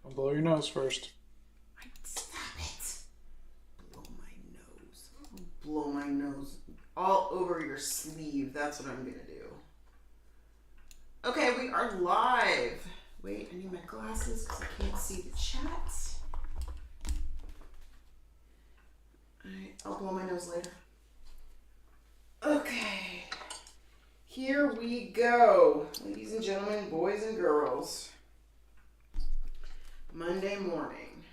I'll blow your nose first. Stop it. Blow my nose. Blow my nose all over your sleeve. That's what I'm going to do. Okay, we are live. Wait, I need my glasses because I can't see the chat. Alright, I'll blow my nose later. Okay. Here we go. Ladies and gentlemen, boys and girls. Monday morning.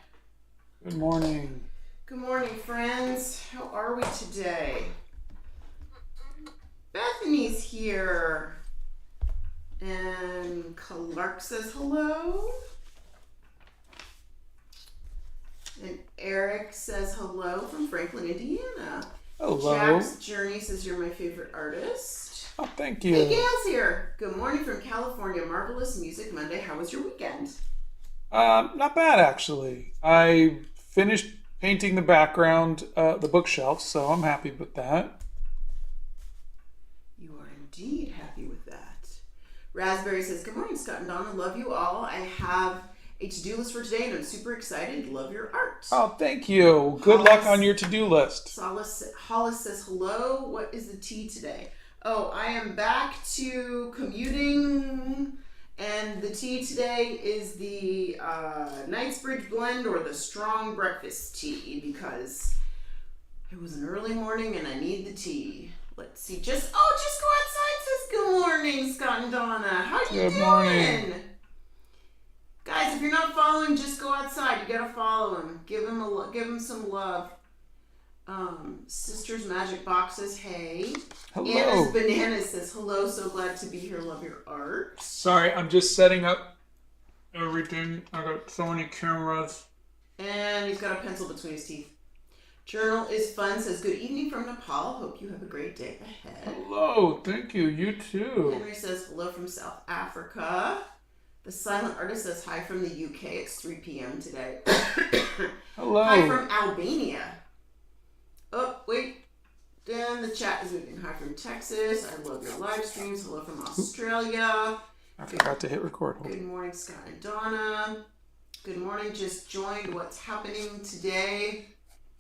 Good morning. Good morning, friends. How are we today? Bethany's here. And Clark says hello. And Eric says hello from Franklin, Indiana. Hello. Jack's Journey says you're my favorite artist. Oh, thank you. Hey, Gail's here. Good morning from California. Marvelous Music Monday. How was your weekend? Not bad, actually. I finished painting the background, the bookshelf, so I'm happy with that. You are indeed happy with that. Raspberry says, good morning, Scott and Donna. Love you all. I have a to-do list for today, and I'm super excited. Love your art. Oh, thank you. Good luck on your to-do list. Hollis says, hello. What is the tea today? Oh, I am back to commuting, and the tea today is the Knightsbridge blend or the strong breakfast tea because it was an early morning and I need the tea. Let's see. Just go outside says good morning, Scott and Donna. How you doing? Good morning. Guys, if you're not following, just go outside. You gotta follow him. Give him some love. Sisters Magic Box says, hey. Hello. Anna's Bananas says, hello, so glad to be here. Love your art. Sorry, I'm just setting up everything. I got so many cameras. And he's got a pencil between his teeth. Journal is fun says, good evening from Nepal. Hope you have a great day ahead. Hello, thank you. You too. Henry says, hello from South Africa. The Silent Artist says, hi from the UK. It's 3 p.m. today. Hello. Hi from Albania. Oh, wait. Then the chat is moving. Hi from Texas. I love your live streams. Hello from Australia. I forgot to hit record. Good morning, Scott and Donna. Good morning. Just joined. What's happening today?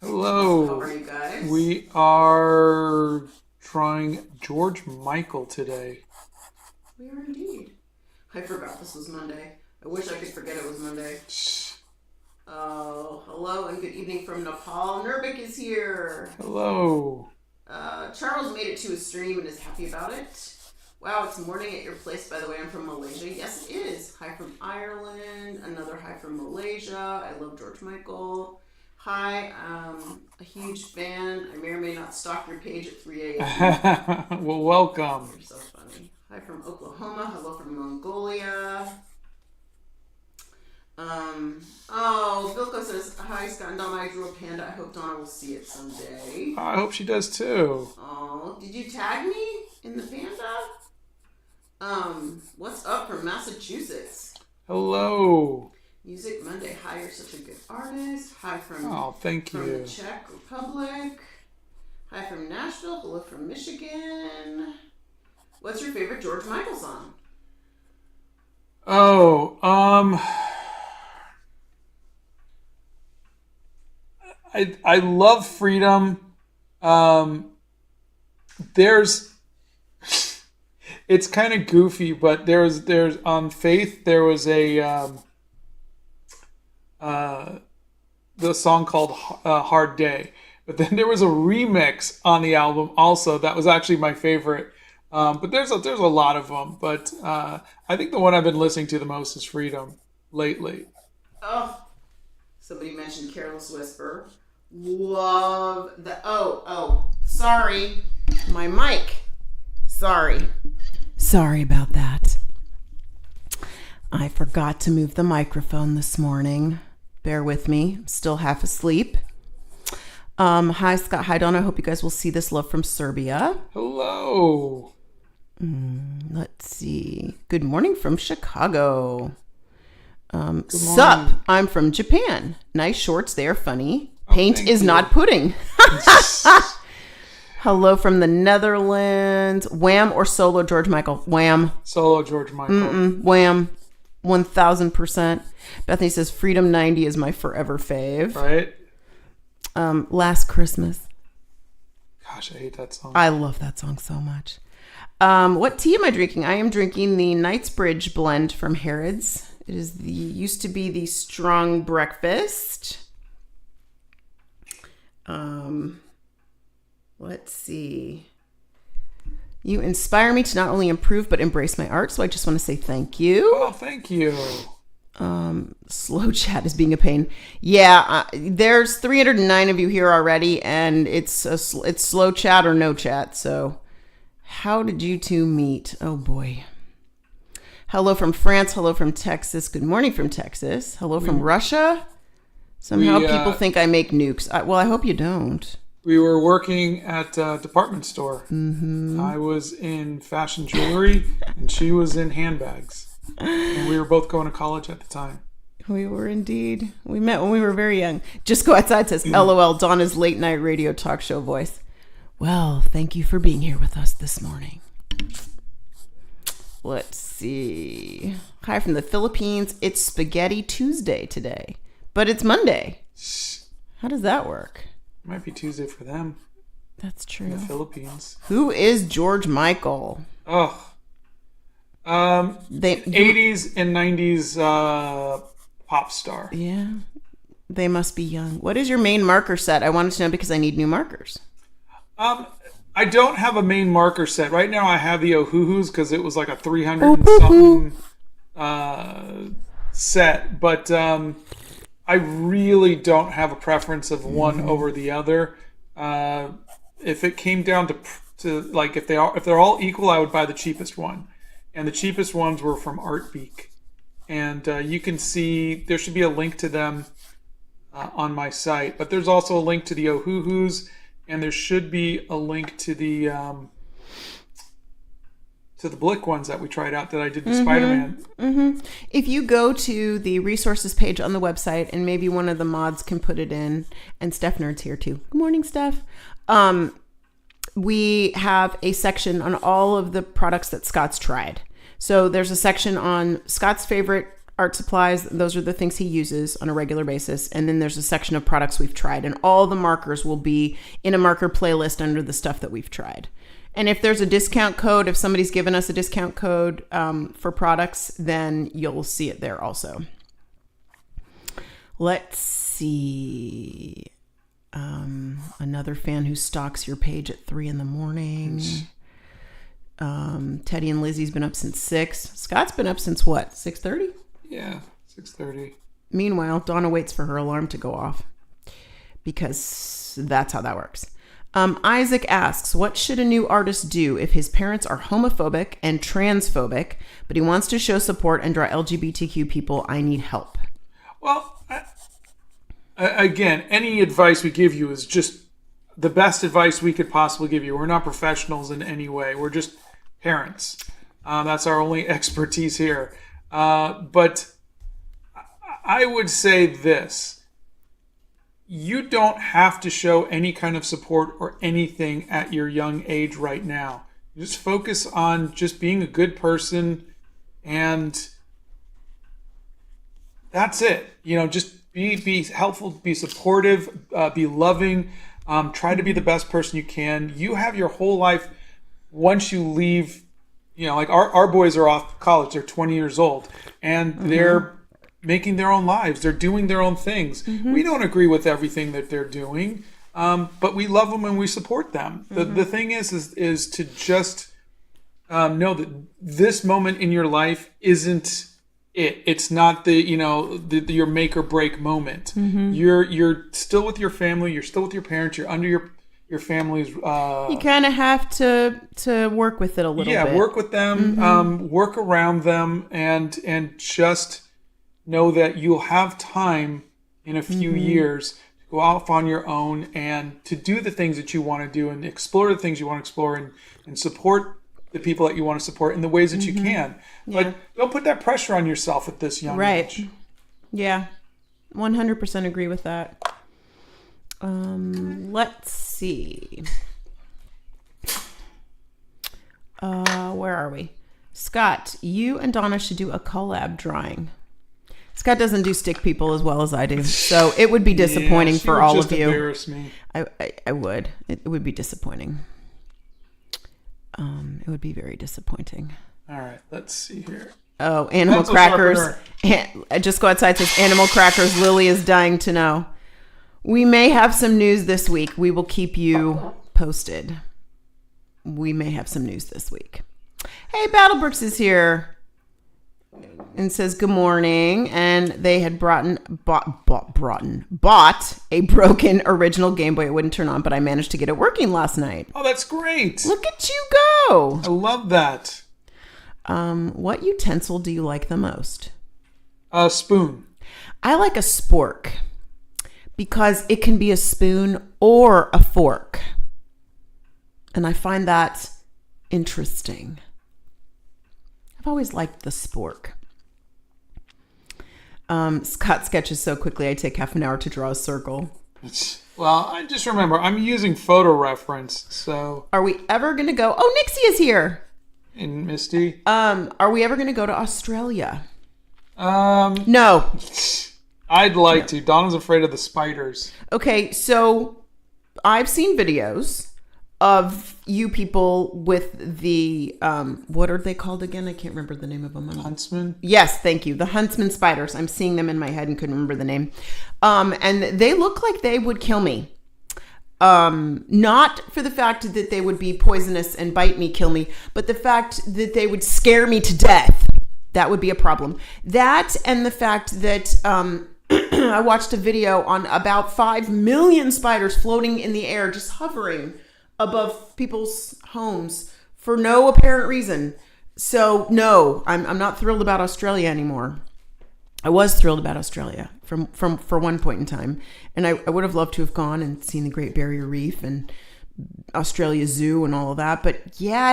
Hello. How are you guys? We are trying George Michael today. We are indeed. I forgot this was Monday. I wish I could forget it was Monday. Oh, hello and good evening from Nepal. Nurbik is here. Hello. Charles made it to a stream and is happy about it. Wow, it's morning at your place, by the way. I'm from Malaysia. Yes, it is. Hi from Ireland. Another hi from Malaysia. I love George Michael. Hi, a huge fan. I may or may not stalk your page at 3 a.m. Well, welcome. You're so funny. Hi from Oklahoma. Hello from Mongolia. Vilko says, hi, Scott and Donna. I drew a panda. I hope Donna will see it someday. I hope she does too. Oh, did you tag me in the panda? What's up from Massachusetts? Hello. Music Monday. Hi, you're such a good artist. Hi from thank you. the Czech Republic. Hi from Nashville. Hello from Michigan. What's your favorite George Michael song? Oh, I love Freedom. It's kind of goofy, but there's on Faith there was a the song called Hard Day, but then there was a remix on the album also that was actually my favorite. But there's a lot of them, but I think the one I've been listening to the most is Freedom lately. Oh, somebody mentioned Careless Whisper. Love the sorry, my mic. Sorry about that. I forgot to move the microphone this morning. Bear with me. I'm still half asleep. Hi, Scott. Hi, Donna. I hope you guys will see this. Love from Serbia. Hello. Let's see. Good morning from Chicago. Sup. I'm from Japan. Nice shorts. They are funny. Paint is not pudding. Hello from the Netherlands. Wham or solo George Michael? Wham. Solo George Michael. Wham. 1000%. Bethany says Freedom 90 is my forever fave. Right? Last Christmas. Gosh, I hate that song. I love that song so much. What tea am I drinking? I am drinking the Knightsbridge blend from Harrods. It is used to be the strong breakfast. Let's see. You inspire me to not only improve but embrace my art, so I just want to say thank you. Oh, thank you. Slow chat is being a pain. Yeah, there's 309 of you here already, and it's slow chat or no chat. So, how did you two meet? Oh boy. Hello from France. Hello from Texas. Good morning from Texas. Hello from Russia. Somehow people think I make nukes. Well, I hope you don't. We were working at a department store. Mm-hmm. I was in fashion jewelry, and she was in handbags. And we were both going to college at the time. We were indeed. We met when we were very young. Just Go Outside says, LOL, Donna's late night radio talk show voice. Well, thank you for being here with us this morning. Let's see. Hi from the Philippines. It's Spaghetti Tuesday today, but it's Monday. How does that work? It might be Tuesday for them. That's true. In the Philippines. Who is George Michael? Oh. 80s and 90s pop star. Yeah. They must be young. What is your main marker set? I wanted to know because I need new markers. I don't have a main marker set. Right now I have the Ohuhus because it was like a 300 and something set. But I really don't have a preference of one over the other. If it came down to like if they're all equal, I would buy the cheapest one. And the cheapest ones were from Artbeak. And you can see, there should be a link to them on my site. But there's also a link to the Ohuhus, and there should be a link to the Blick ones that we tried out that I did the Spider-Man. Mm-hmm. If you go to the resources page on the website, and maybe one of the mods can put it in, and Steph Nerd's here too. Good morning, Steph. We have a section on all of the products that Scott's tried. So there's a section on Scott's favorite art supplies. Those are the things he uses on a regular basis. And then there's a section of products we've tried. And all the markers will be in a marker playlist under the stuff that we've tried. And if there's a discount code, if somebody's given us a discount code for products, then you'll see it there also. Let's see. Another fan who stalks your page at 3 a.m. Teddy and Lizzie's been up since 6. Scott's been up since what? 6:30? Yeah, 6:30. Meanwhile, Donna waits for her alarm to go off because that's how that works. Isaac asks, what should a new artist do if his parents are homophobic and transphobic, but he wants to show support and draw LGBTQ people? I need help. Well, again, any advice we give you is just the best advice we could possibly give you. We're not professionals in any way. We're just parents. That's our only expertise here. But I would say this. You don't have to show any kind of support or anything at your young age right now. Just focus on just being a good person, and that's it. Just be helpful, be supportive, be loving. Try to be the best person you can. You have your whole life once you leave. Like our boys are off college. They're 20 years old, and they're making their own lives. They're doing their own things. We don't agree with everything that they're doing, but we love them and we support them. The thing is to just know that this moment in your life isn't it. It's not your make or break moment. You're still with your family. You're still with your parents. You're under your family's. You kind of have to work with it a little bit. Yeah, work with them. Work around them, and just know that you'll have time in a few years to go off on your own and to do the things that you want to do and explore the things you want to explore and support the people that you want to support in the ways that you can. But don't put that pressure on yourself at this young age. Yeah, 100% agree with that. Let's see. Where are we? Scott, you and Donna should do a collab drawing. Scott doesn't do stick people as well as I do, so it would be disappointing for all of you. Embarrass me. I would. It would be disappointing. It would be very disappointing. All right, let's see here. Oh, animal Pencil crackers. sharpener. Just go outside. Says animal crackers. Lily is dying to know. We may have some news this week. We will keep you posted. We may have some news this week. Hey, Battlebrooks is here and says good morning. And they had bought a broken original Game Boy. It wouldn't turn on, but I managed to get it working last night. Oh, that's great. Look at you go. I love that. What utensil do you like the most? A spoon. I like a spork because it can be a spoon or a fork. And I find that interesting. I've always liked the spork. Scott sketches so quickly, I take half an hour to draw a circle. Well, I just remember, I'm using photo reference, so... Are we ever going to go... Oh, Nixie is here! And Misty? Are we ever going to go to Australia? No. I'd like to. Donna's afraid of the spiders. Okay, so I've seen videos of you people with the, what are they called again? I can't remember the name of them. Huntsman? Yes, thank you. The huntsman spiders. I'm seeing them in my head and couldn't remember the name. And they look like they would kill me. Not for the fact that they would be poisonous and bite me, kill me, but the fact that they would scare me to death. That would be a problem. That and the fact that I watched a video on about 5 million spiders floating in the air, just hovering above people's homes for no apparent reason. So no, I'm not thrilled about Australia anymore. I was thrilled about Australia for one point in time. And I would have loved to have gone and seen the Great Barrier Reef and Australia Zoo and all of that. But yeah, I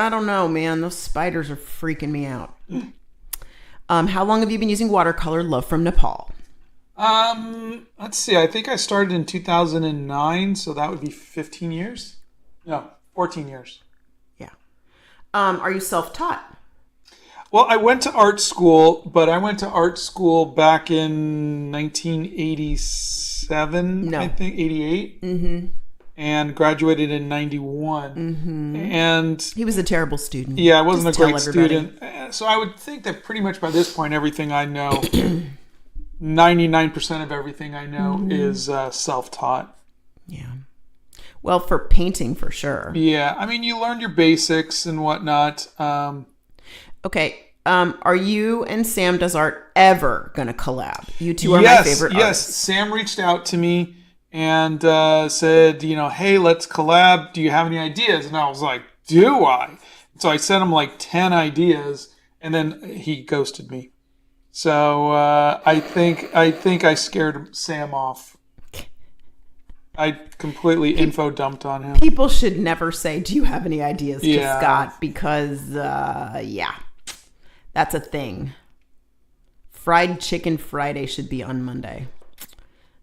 don't know, man. Those spiders are freaking me out. How long have you been using watercolor? Love from Nepal. Let's see. I think I started in 2009, so that would be 15 years. No, 14 years. Yeah. Are you self-taught? Well, I went to art school, but I went to art school back in 1987, I think, 88. Mm-hmm. And graduated in 91. Mm-hmm. And he was a terrible student. Yeah, I wasn't a great student. So I would think that pretty much by this point, everything I know, 99% of everything I know is self-taught. Yeah. Well, for painting, for sure. Yeah. I mean, you learn your basics and whatnot. Okay. Are you and Sam Does Art ever going to collab? You two are my favorite artists. Yes. Sam reached out to me and said, hey, let's collab. Do you have any ideas? And I was like, do I? So I sent him like 10 ideas, and then he ghosted me. So I think I scared Sam off. I completely info dumped on him. People should never say, do you have any ideas to Scott? Because, that's a thing. Fried Chicken Friday should be on Monday.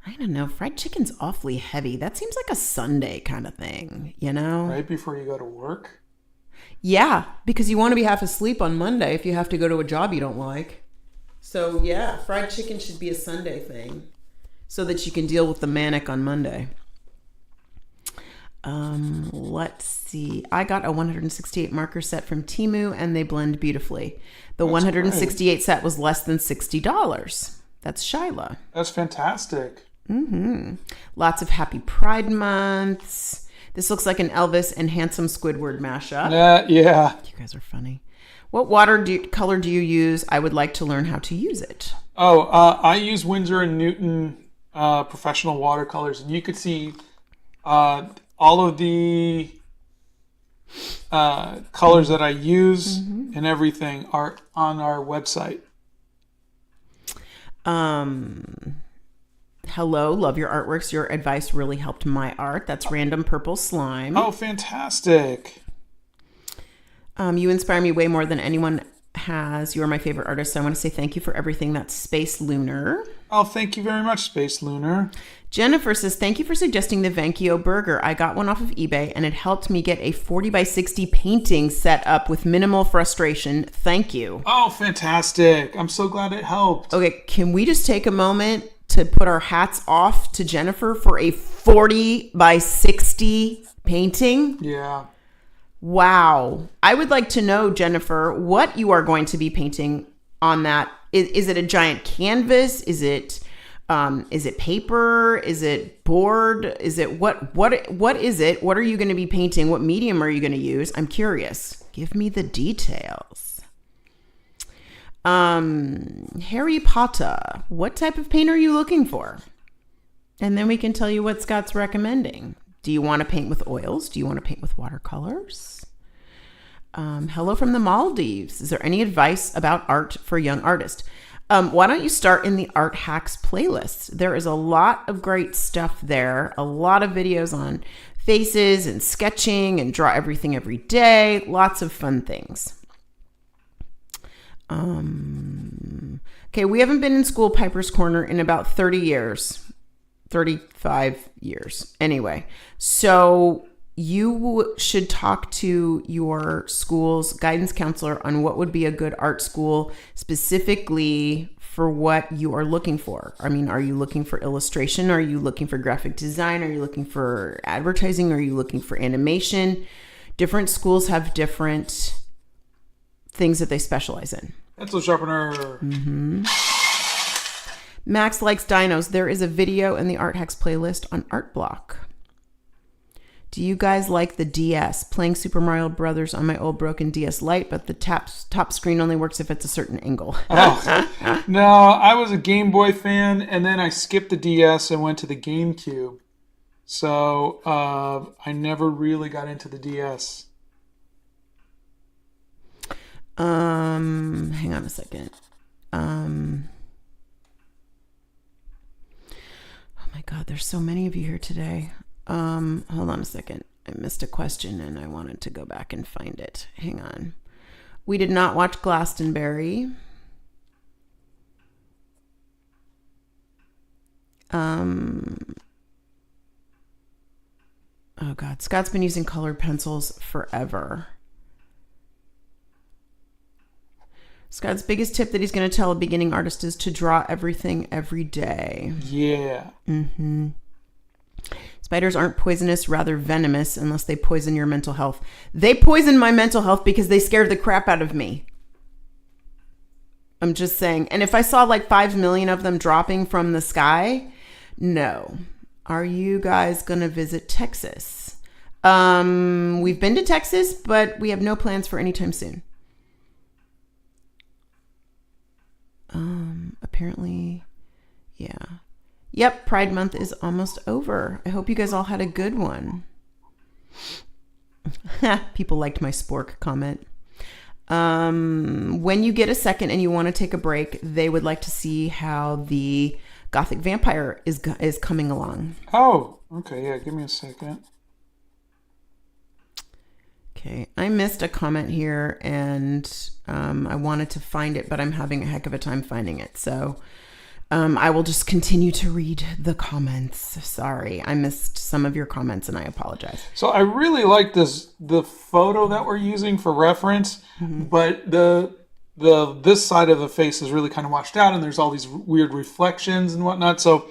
I don't know. Fried chicken's awfully heavy. That seems like a Sunday kind of thing, Right before you go to work? Yeah, because you want to be half asleep on Monday if you have to go to a job you don't like. So, yeah, fried chicken should be a Sunday thing so that you can deal with the manic on Monday. Let's see. I got a 168 marker set from Temu, and they blend beautifully. The 168 set was less than $60. That's Shyla. That's fantastic. Mm-hmm. Lots of happy Pride months. This looks like an Elvis and Handsome Squidward mashup. Yeah. You guys are funny. What color do you use? I would like to learn how to use it. I use Winsor & Newton professional watercolors, and you could see all of the colors that I use and everything are on our website. Hello, love your artworks. Your advice really helped my art. That's Random Purple Slime. Oh, fantastic. You inspire me way more than anyone has, "You are my favorite artist. So I want to say thank you for everything." That's Space Lunar. Oh, thank you very much, Space Lunar. Jennifer says, "Thank you for suggesting the Vankyo burger. I got one off of eBay and it helped me get a 40 by 60 painting set up with minimal frustration. Thank you." Oh, fantastic. I'm so glad it helped. Okay, can we just take a moment to put our hats off to Jennifer for a 40 by 60 painting? Yeah. Wow. I would like to know, Jennifer, what you are going to be painting on that. Is it a giant canvas? Is it paper? Is it board? Is it what is it? What are you going to be painting? What medium are you going to use? I'm curious. Give me the details. Harry Potter, what type of paint are you looking for? And then we can tell you what Scott's recommending. Do you want to paint with oils? Do you want to paint with watercolors? Hello from the Maldives. Is there any advice about art for young artists? Why don't you start in the Art Hacks playlist? There is a lot of great stuff there. A lot of videos on faces and sketching and draw everything every day. Lots of fun things. Okay, we haven't been in school Piper's Corner in about 30 years. 35 years. Anyway, so you should talk to your school's guidance counselor on what would be a good art school specifically for what you are looking for. I mean, are you looking for illustration? Are you looking for graphic design? Are you looking for advertising? Are you looking for animation? Different schools have different things that they specialize in. Pencil sharpener. Mm-hmm. Max likes dinos. There is a video in the Art Hacks playlist on Art Block. Do you guys like the DS? Playing Super Mario Brothers on my old broken DS Lite, but the top screen only works if it's a certain angle. Oh, no, I was a Game Boy fan, and then I skipped the DS and went to the GameCube. So I never really got into the DS. Hang on a second. Oh my God, there's so many of you here today. Hold on a second. I missed a question and I wanted to go back and find it. Hang on. We did not watch Glastonbury. Oh God, Scott's been using colored pencils forever. Scott's biggest tip that he's going to tell a beginning artist is to draw everything every day. Yeah. Mm-hmm. Spiders aren't poisonous, rather venomous, unless they poison your mental health. They poisoned my mental health because they scared the crap out of me. I'm just saying. And if I saw like 5 million of them dropping from the sky, no. Are you guys going to visit Texas? We've been to Texas, but we have no plans for anytime soon. Apparently, yeah. Yep, Pride Month is almost over. I hope you guys all had a good one. People liked my spork comment. When you get a second and you want to take a break, they would like to see how the Gothic Vampire is coming along. Oh, okay. Yeah, give me a second. Okay, I missed a comment here and I wanted to find it, but I'm having a heck of a time finding it. So I will just continue to read the comments. Sorry, I missed some of your comments and I apologize. So I really like the photo that we're using for reference, but this side of the face is really kind of washed out and there's all these weird reflections and whatnot. So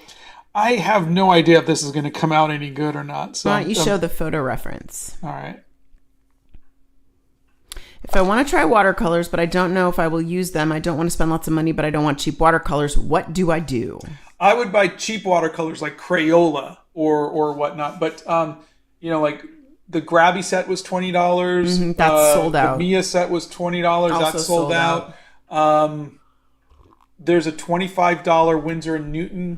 I have no idea if this is going to come out any good or not. So why don't you show the photo reference? All right. If I want to try watercolors, but I don't know if I will use them, I don't want to spend lots of money, but I don't want cheap watercolors, what do I do? I would buy cheap watercolors like Crayola or whatnot. But, like the Grabby set was $20. That's sold out. The Mia set was $20. Also That's sold out. There's a $25 Winsor & Newton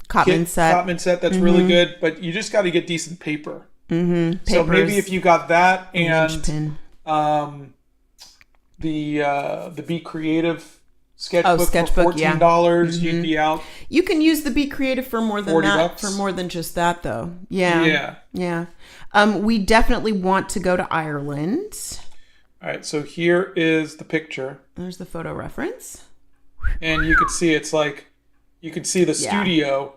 Cotman set that's really good, but you just got to get decent paper. So maybe if you got that and the Be Creative sketchbook for $14, you'd be out. You can use the Be Creative for more than that, $40. for more than just that though. Yeah. We definitely want to go to Ireland. All right, so here is the picture. There's the photo reference. And you can see it's like, you can see the studio,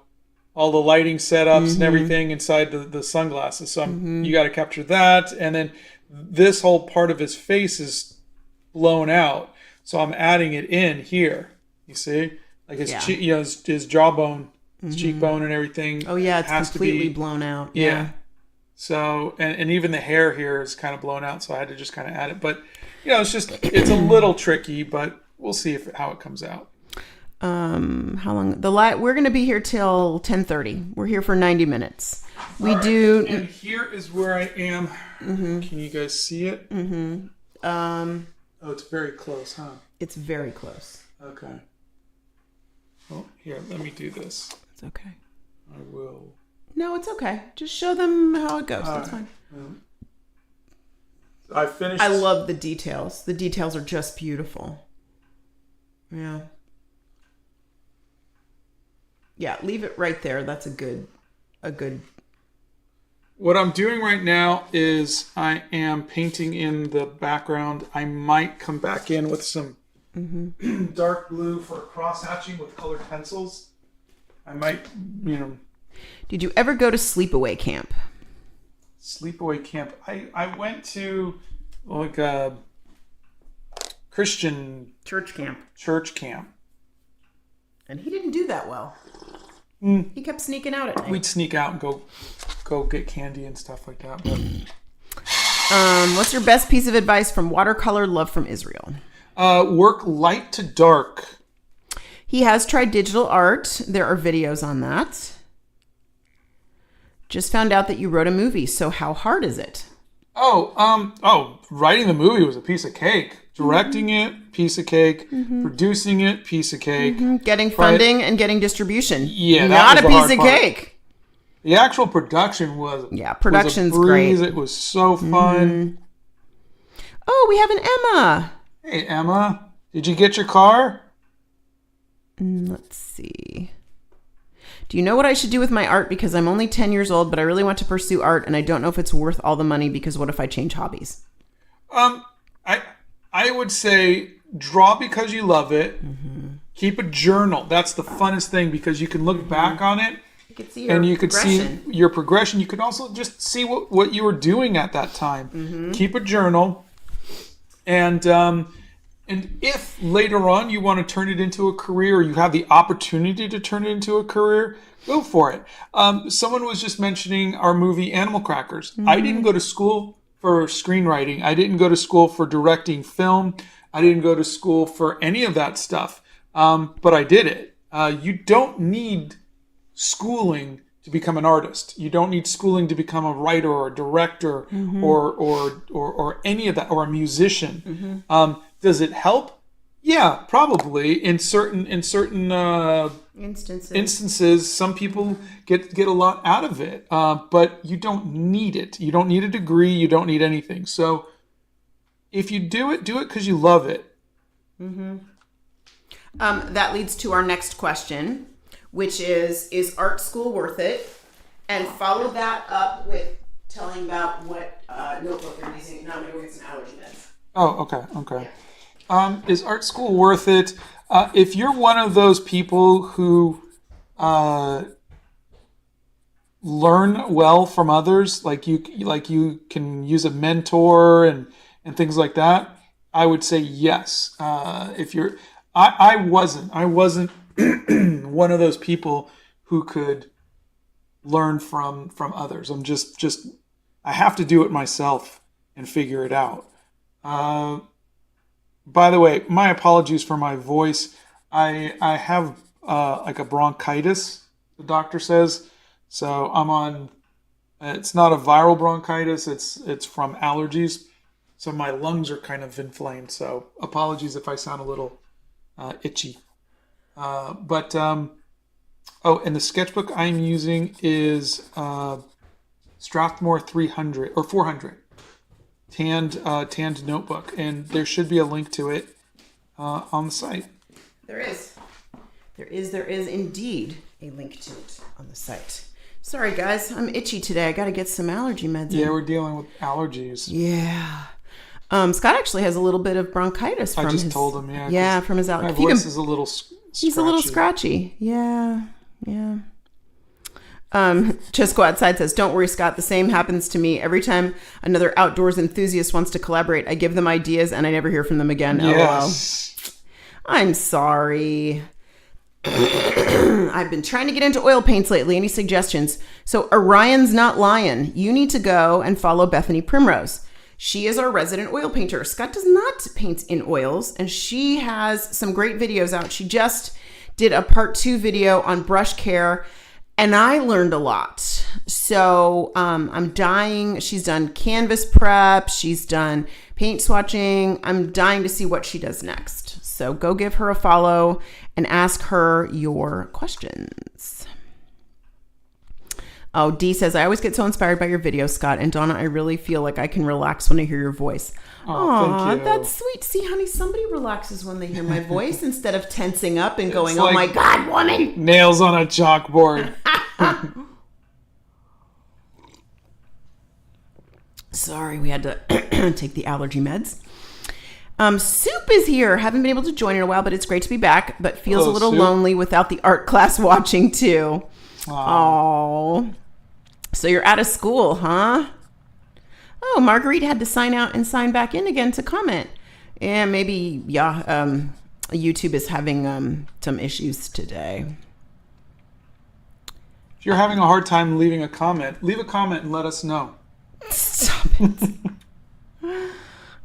all the lighting setups and everything inside the sunglasses. So you got to capture that. And then this whole part of his face is blown out. So I'm adding it in here. You see? Like his, his jawbone, his cheekbone and everything. Oh, yeah, it's completely blown out. Yeah. So, and even the hair here is kind of blown out. So I had to just kind of add it. But, it's a little tricky, but we'll see how it comes out. How long? We're going to be here till 10:30. We're here for 90 minutes. And here is where I am. Can you guys see it? Oh, it's very close, huh? It's very close. Okay. Well, here, let me do this. It's okay. I will. No, it's okay. Just show them how it goes. That's fine. I finished. I love the details. The details are just beautiful. Yeah. Yeah, leave it right there. That's a good. What I'm doing right now is I am painting in the background. I might come back in with some dark blue for cross hatching with colored pencils. I might, Did you ever go to sleepaway camp? Sleepaway camp. I went to like a Christian church camp. And he didn't do that well. He kept sneaking out at night. We'd sneak out and go get candy and stuff like that. But... what's your best piece of advice from Watercolor Love from Israel? Work light to dark. He has tried digital art. There are videos on that. Just found out that you wrote a movie. So how hard is it? Writing the movie was a piece of cake. Directing it, piece of cake. Producing it, piece of cake. Getting funding and getting distribution. Yeah, not a piece of cake. The actual production was production's was a breeze. Great. It was so fun. Oh, we have an Emma. Hey, Emma, did you get your car? Let's see. Do you know what I should do with my art? Because I'm only 10 years old, but I really want to pursue art, and I don't know if it's worth all the money, because what if I change hobbies? I would say draw because you love it. Keep a journal. That's the funnest thing, because you can look back on it. You can see your and you could see your progression. You could also just see what you were doing at that time. Keep a journal. And if later on you want to turn it into a career, or you have the opportunity to turn it into a career, go for it. Someone was just mentioning our movie Animal Crackers. I didn't go to school for screenwriting. I didn't go to school for directing film. I didn't go to school for any of that stuff. But I did it. You don't need schooling to become an artist. You don't need schooling to become a writer or a director or any of that, or a musician. Does it help? Yeah, probably in certain instances. Some people get a lot out of it, but you don't need it. You don't need a degree. You don't need anything. So if you do it because you love it. That leads to our next question, which is art school worth it? And follow that up with telling about what notebook you're using. No, I'm going to get some allergy meds. Oh, okay. Is art school worth it? If you're one of those people who learn well from others, like you can use a mentor and things like that, I would say yes. If you're, I wasn't one of those people who could learn from others. I'm just I have to do it myself and figure it out. By the way, my apologies for my voice. I have like a bronchitis, the doctor says. So I'm on, it's not a viral bronchitis, it's from allergies. So my lungs are kind of inflamed. So apologies if I sound a little itchy. And the sketchbook I'm using is Strathmore 300 or 400. Tanned notebook, and there should be a link to it on the site. There is indeed a link to it on the site. Sorry guys, I'm itchy today. I got to get some allergy meds. Yeah, we're dealing with allergies. Yeah. Scott actually has a little bit of bronchitis from I just his... told him, yeah. Yeah, from his allergy. My voice is a little scratchy. He's a little scratchy. Yeah. Just Go Outside says, don't worry, Scott. The same happens to me. Every time another outdoors enthusiast wants to collaborate, I give them ideas and I never hear from them again. Yes. LOL. I'm sorry. I've been trying to get into oil paints lately. Any suggestions? So Orion's Not Lying. You need to go and follow Bethany Primrose. She is our resident oil painter. Scott does not paint in oils, and she has some great videos out. She just did a part 2 video on brush care, and I learned a lot. So I'm dying. She's done canvas prep. She's done paint swatching. I'm dying to see what she does next. So go give her a follow and ask her your questions. Oh, Dee says, I always get so inspired by your videos, Scott. And Donna, I really feel like I can relax when I hear your voice. Oh, thank you. That's sweet. See, honey, somebody relaxes when they hear my voice instead of tensing up and going, like oh my God, woman. Nails on a chalkboard. Sorry, we had to take the allergy meds. Soup is here. Haven't been able to join in a while, but it's great to be back. But feels a little lonely without the art class watching too. Oh, so you're out of school, huh? Oh, Marguerite had to sign out and sign back in again to comment. Yeah, maybe. Yeah, YouTube is having some issues today. If you're having a hard time leaving a comment, leave a comment and let us know. Stop it.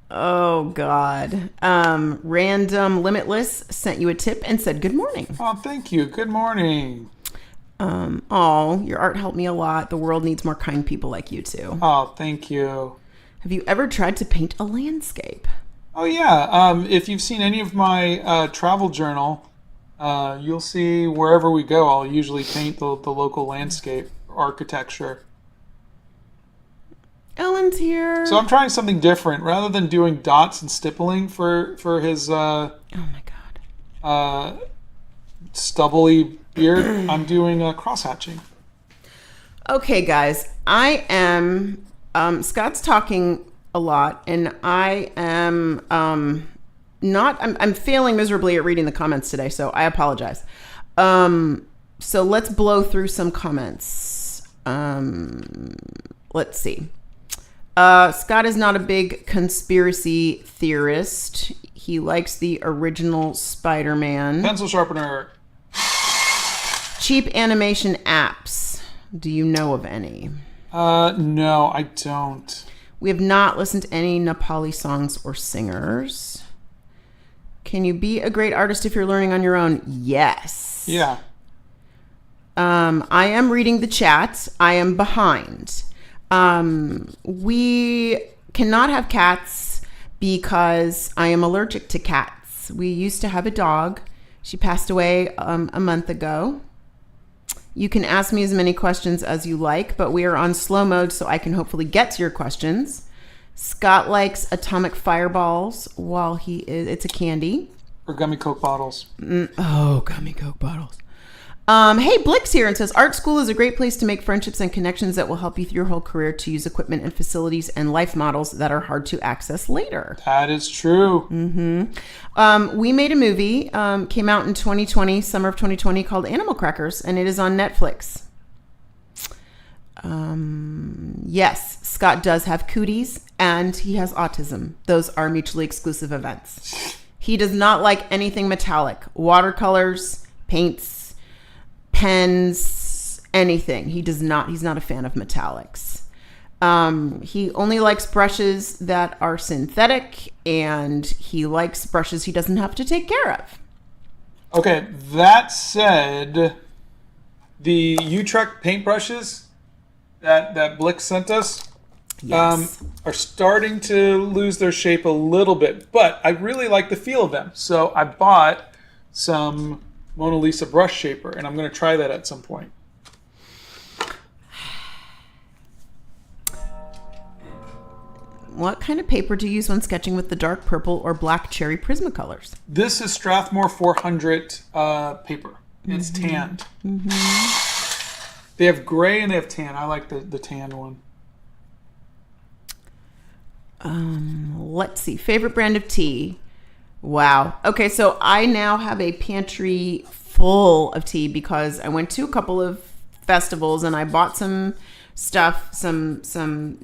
Oh, God. Random Limitless sent you a tip and said, good morning. Oh, thank you. Good morning. Your art helped me a lot. The world needs more kind people like you too. Oh, thank you. Have you ever tried to paint a landscape? Oh, yeah. If you've seen any of my travel journal, you'll see wherever we go, I'll usually paint the local landscape architecture. Ellen's here. So I'm trying something different. Rather than doing dots and stippling for his oh my God, stubbly beard, I'm doing cross-hatching. Okay, guys, I am Scott's talking a lot, and I am I'm failing miserably at reading the comments today, so I apologize. So let's blow through some comments. Let's see. Scott is not a big conspiracy theorist. He likes the original Spider-Man. Pencil sharpener. Cheap animation apps. Do you know of any? No, I don't. We have not listened to any Nepali songs or singers. Can you be a great artist if you're learning on your own? Yes. Yeah. I am reading the chat. I am behind. We cannot have cats because I am allergic to cats. We used to have a dog. She passed away a month ago. You can ask me as many questions as you like, but we are on slow mode, so I can hopefully get to your questions. Scott likes atomic fireballs while it's a candy. Or gummy Coke bottles. Gummy Coke bottles. Hey, Blix here and says, art school is a great place to make friendships and connections that will help you through your whole career to use equipment and facilities and life models that are hard to access later. That is true. Mm-hmm. We made a movie, came out in 2020, summer of 2020, called Animal Crackers, and it is on Netflix. Yes, Scott does have cooties and he has autism. Those are mutually exclusive events. He does not like anything metallic, watercolors, paints, pens, anything. He's not a fan of metallics. He only likes brushes that are synthetic, and he likes brushes he doesn't have to take care of. Okay, that said, the Utrecht paintbrushes that Blix sent us are starting to lose their shape a little bit, but I really like the feel of them. So I bought some Mona Lisa brush shaper, and I'm going to try that at some point. What kind of paper do you use when sketching with the dark purple or black cherry Prismacolors? This is Strathmore 400 paper. It's tanned. Mm-hmm. They have gray and they have tan. I like the tan one. Let's see. Favorite brand of tea? Wow. Okay, so I now have a pantry full of tea because I went to a couple of festivals and I bought some stuff, some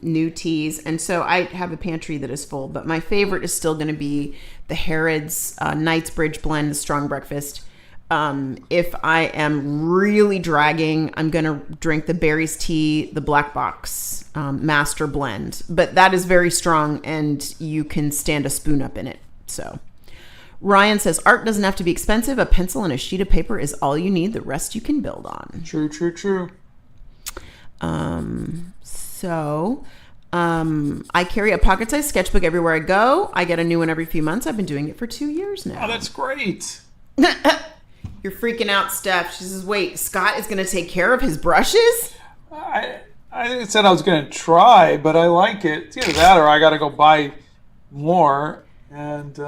new teas, and so I have a pantry that is full. But my favorite is still going to be the Harrods Knightsbridge blend, the strong breakfast. If I am really dragging, I'm going to drink the berries tea, the black box master blend. But that is very strong and you can stand a spoon up in it. So Ryan says, art doesn't have to be expensive. A pencil and a sheet of paper is all you need. The rest you can build on. True. I carry a pocket-sized sketchbook everywhere I go. I get a new one every few months. I've been doing it for 2 years now. Oh, that's great. You're freaking out, Steph. She says, wait, Scott is going to take care of his brushes? I said I was going to try, but I like it. It's either that or I got to go buy more. And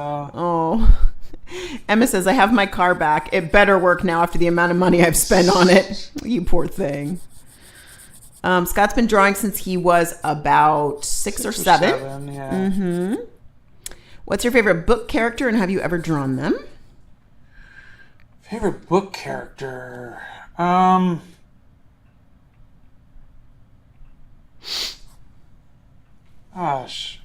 Emma says, I have my car back. It better work now after the amount of money I've spent on it. You poor thing. Scott's been drawing since he was about six or seven. Yeah. Mm-hmm. What's your favorite book character and have you ever drawn them? Favorite book character? Gosh.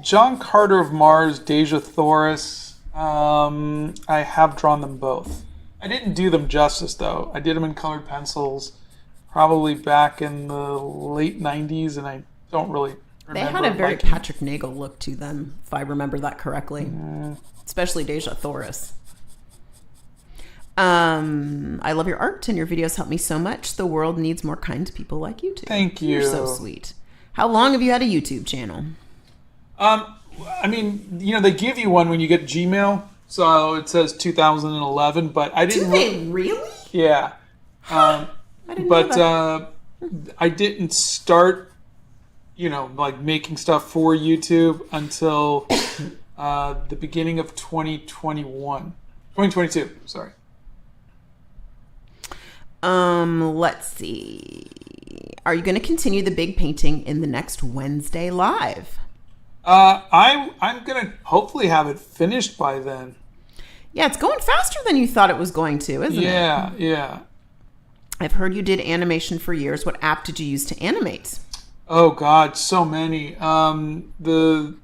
John Carter of Mars, Deja Thoris. I have drawn them both. I didn't do them justice, though. I did them in colored pencils probably back in the late 90s, and I don't really remember. They had a very Patrick Nagel look to them, if I remember that correctly. Especially Deja Thoris. I love your art, and your videos help me so much. The world needs more kind people like you two. Thank you. You're so sweet. How long have you had a YouTube channel? I mean, they give you one when you get Gmail. So it says 2011, but I didn't. Do they really? Yeah. I didn't know that. I didn't start, like making stuff for YouTube until the beginning of 2022. Sorry. Let's see. Are you going to continue the big painting in the next Wednesday live? I'm gonna hopefully have it finished by then. Yeah, it's going faster than you thought it was going to, isn't it? Yeah. I've heard you did animation for years. What app did you use to animate? Oh God, so many. The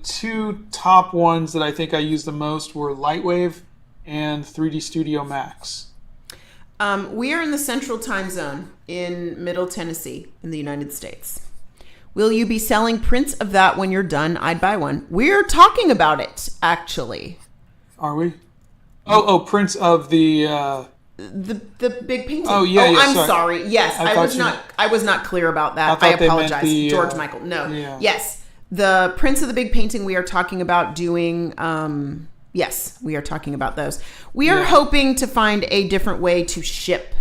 two top ones that I think I used the most were Lightwave and 3D Studio Max. We are in the Central Time Zone in Middle Tennessee in the United States. Will you be selling prints of that when you're done? I'd buy one. We're talking about it, actually. Are we? Oh, prints of the big painting. Oh yeah. I'm sorry. Yes, I was not clear about that. I apologize, George Michael. No. Yeah. Yes, the prints of the big painting. We are talking about doing. Yes, we are talking about those. We are hoping to find a different way to ship,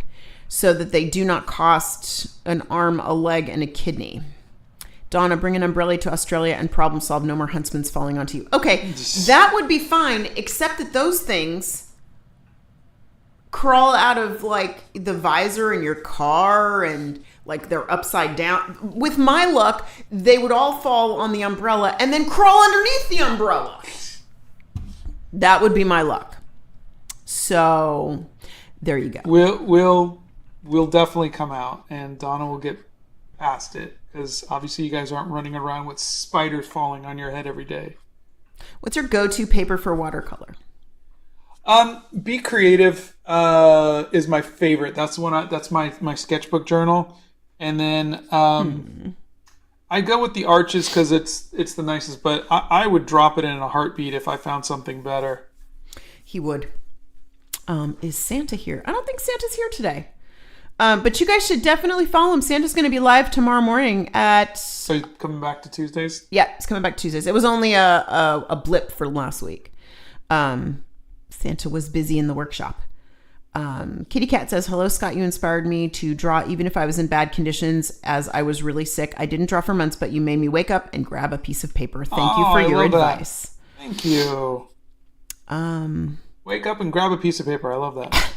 so that they do not cost an arm, a leg, and a kidney. Donna, bring an umbrella to Australia and problem solve. No more huntsmen's falling onto you. Okay, that would be fine, except that those things crawl out of like the visor in your car and like they're upside down. With my luck, they would all fall on the umbrella and then crawl underneath the umbrella. That would be my luck. So there you go. We'll definitely come out, and Donna will get past it. Because obviously you guys aren't running around with spiders falling on your head every day. What's your go-to paper for watercolor? Be Creative is my favorite. That's that's my sketchbook journal. And then I go with the Arches because it's the nicest. But I would drop it in a heartbeat if I found something better. He would. Is Santa here? I don't think Santa's here today. But you guys should definitely follow him. Santa's going to be live tomorrow morning at... So he's coming back to Tuesdays? Yeah, it's coming back Tuesdays. It was only a blip for last week. Santa was busy in the workshop. Kitty Cat says, hello, Scott. You inspired me to draw even if I was in bad conditions as I was really sick. I didn't draw for months, but you made me wake up and grab a piece of paper. Thank you for your advice. That. Thank you. Wake up and grab a piece of paper. I love that.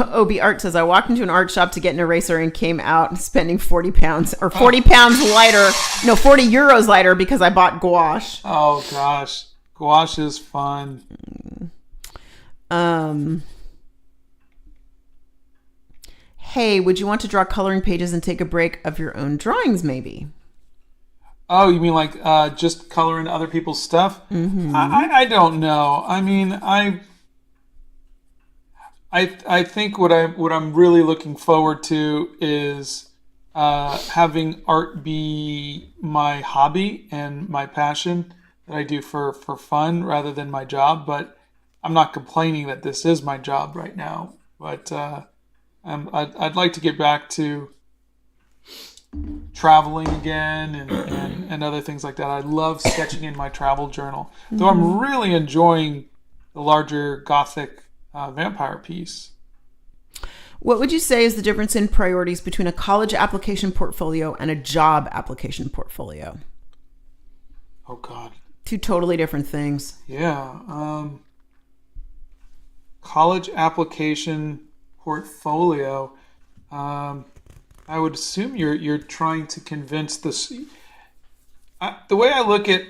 OB Art says, I walked into an art shop to get an eraser and came out spending 40 pounds or 40 pounds lighter. No, 40 euros lighter because I bought gouache. Oh, gosh. Gouache is fun. Hey, would you want to draw coloring pages and take a break of your own drawings, maybe? Oh, you mean like just coloring other people's stuff? Mm-hmm. I don't know. I mean, I think what I'm really looking forward to is having art be my hobby and my passion that I do for fun rather than my job. But I'm not complaining that this is my job right now. But I'd like to get back to traveling again and other things like that. I love sketching in my travel journal, though I'm really enjoying the larger Gothic vampire piece. What would you say is the difference in priorities between a college application portfolio and a job application portfolio? Oh, God. Two totally different things. Yeah. College application portfolio. I would assume you're trying to convince the way I look at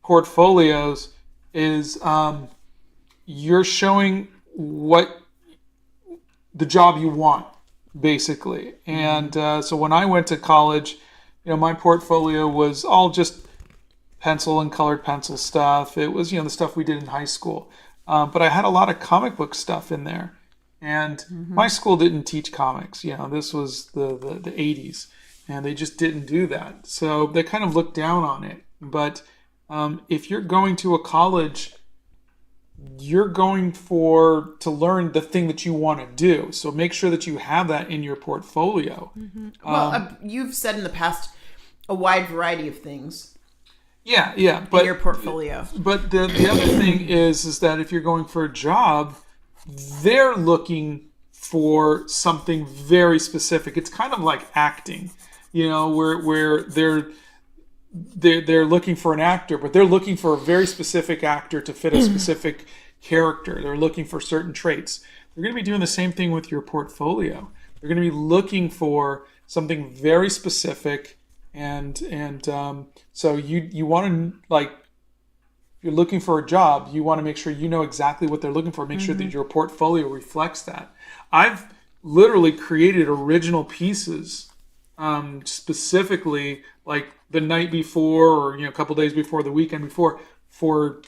portfolios is you're showing what the job you want, basically. And so when I went to college, my portfolio was all just pencil and colored pencil stuff. It was the stuff we did in high school, but I had a lot of comic book stuff in there. And my school didn't teach comics. This was the 80s, and they just didn't do that. So they kind of looked down on it. But if you're going to a college, you're going to learn the thing that you want to do. So make sure that you have that in your portfolio. Well, you've said in the past a wide variety of things. Yeah, but in your portfolio. But the other thing is that if you're going for a job, they're looking for something very specific. It's kind of like acting, where they're looking for an actor, but they're looking for a very specific actor to fit a specific character. They're looking for certain traits. They're going to be doing the same thing with your portfolio. They're going to be looking for something very specific, and so you want to, like, you're looking for a job, you want to make sure you know exactly what they're looking for. Make sure that your portfolio reflects that. I've literally created original pieces specifically like the night before or a couple days before, the weekend before, for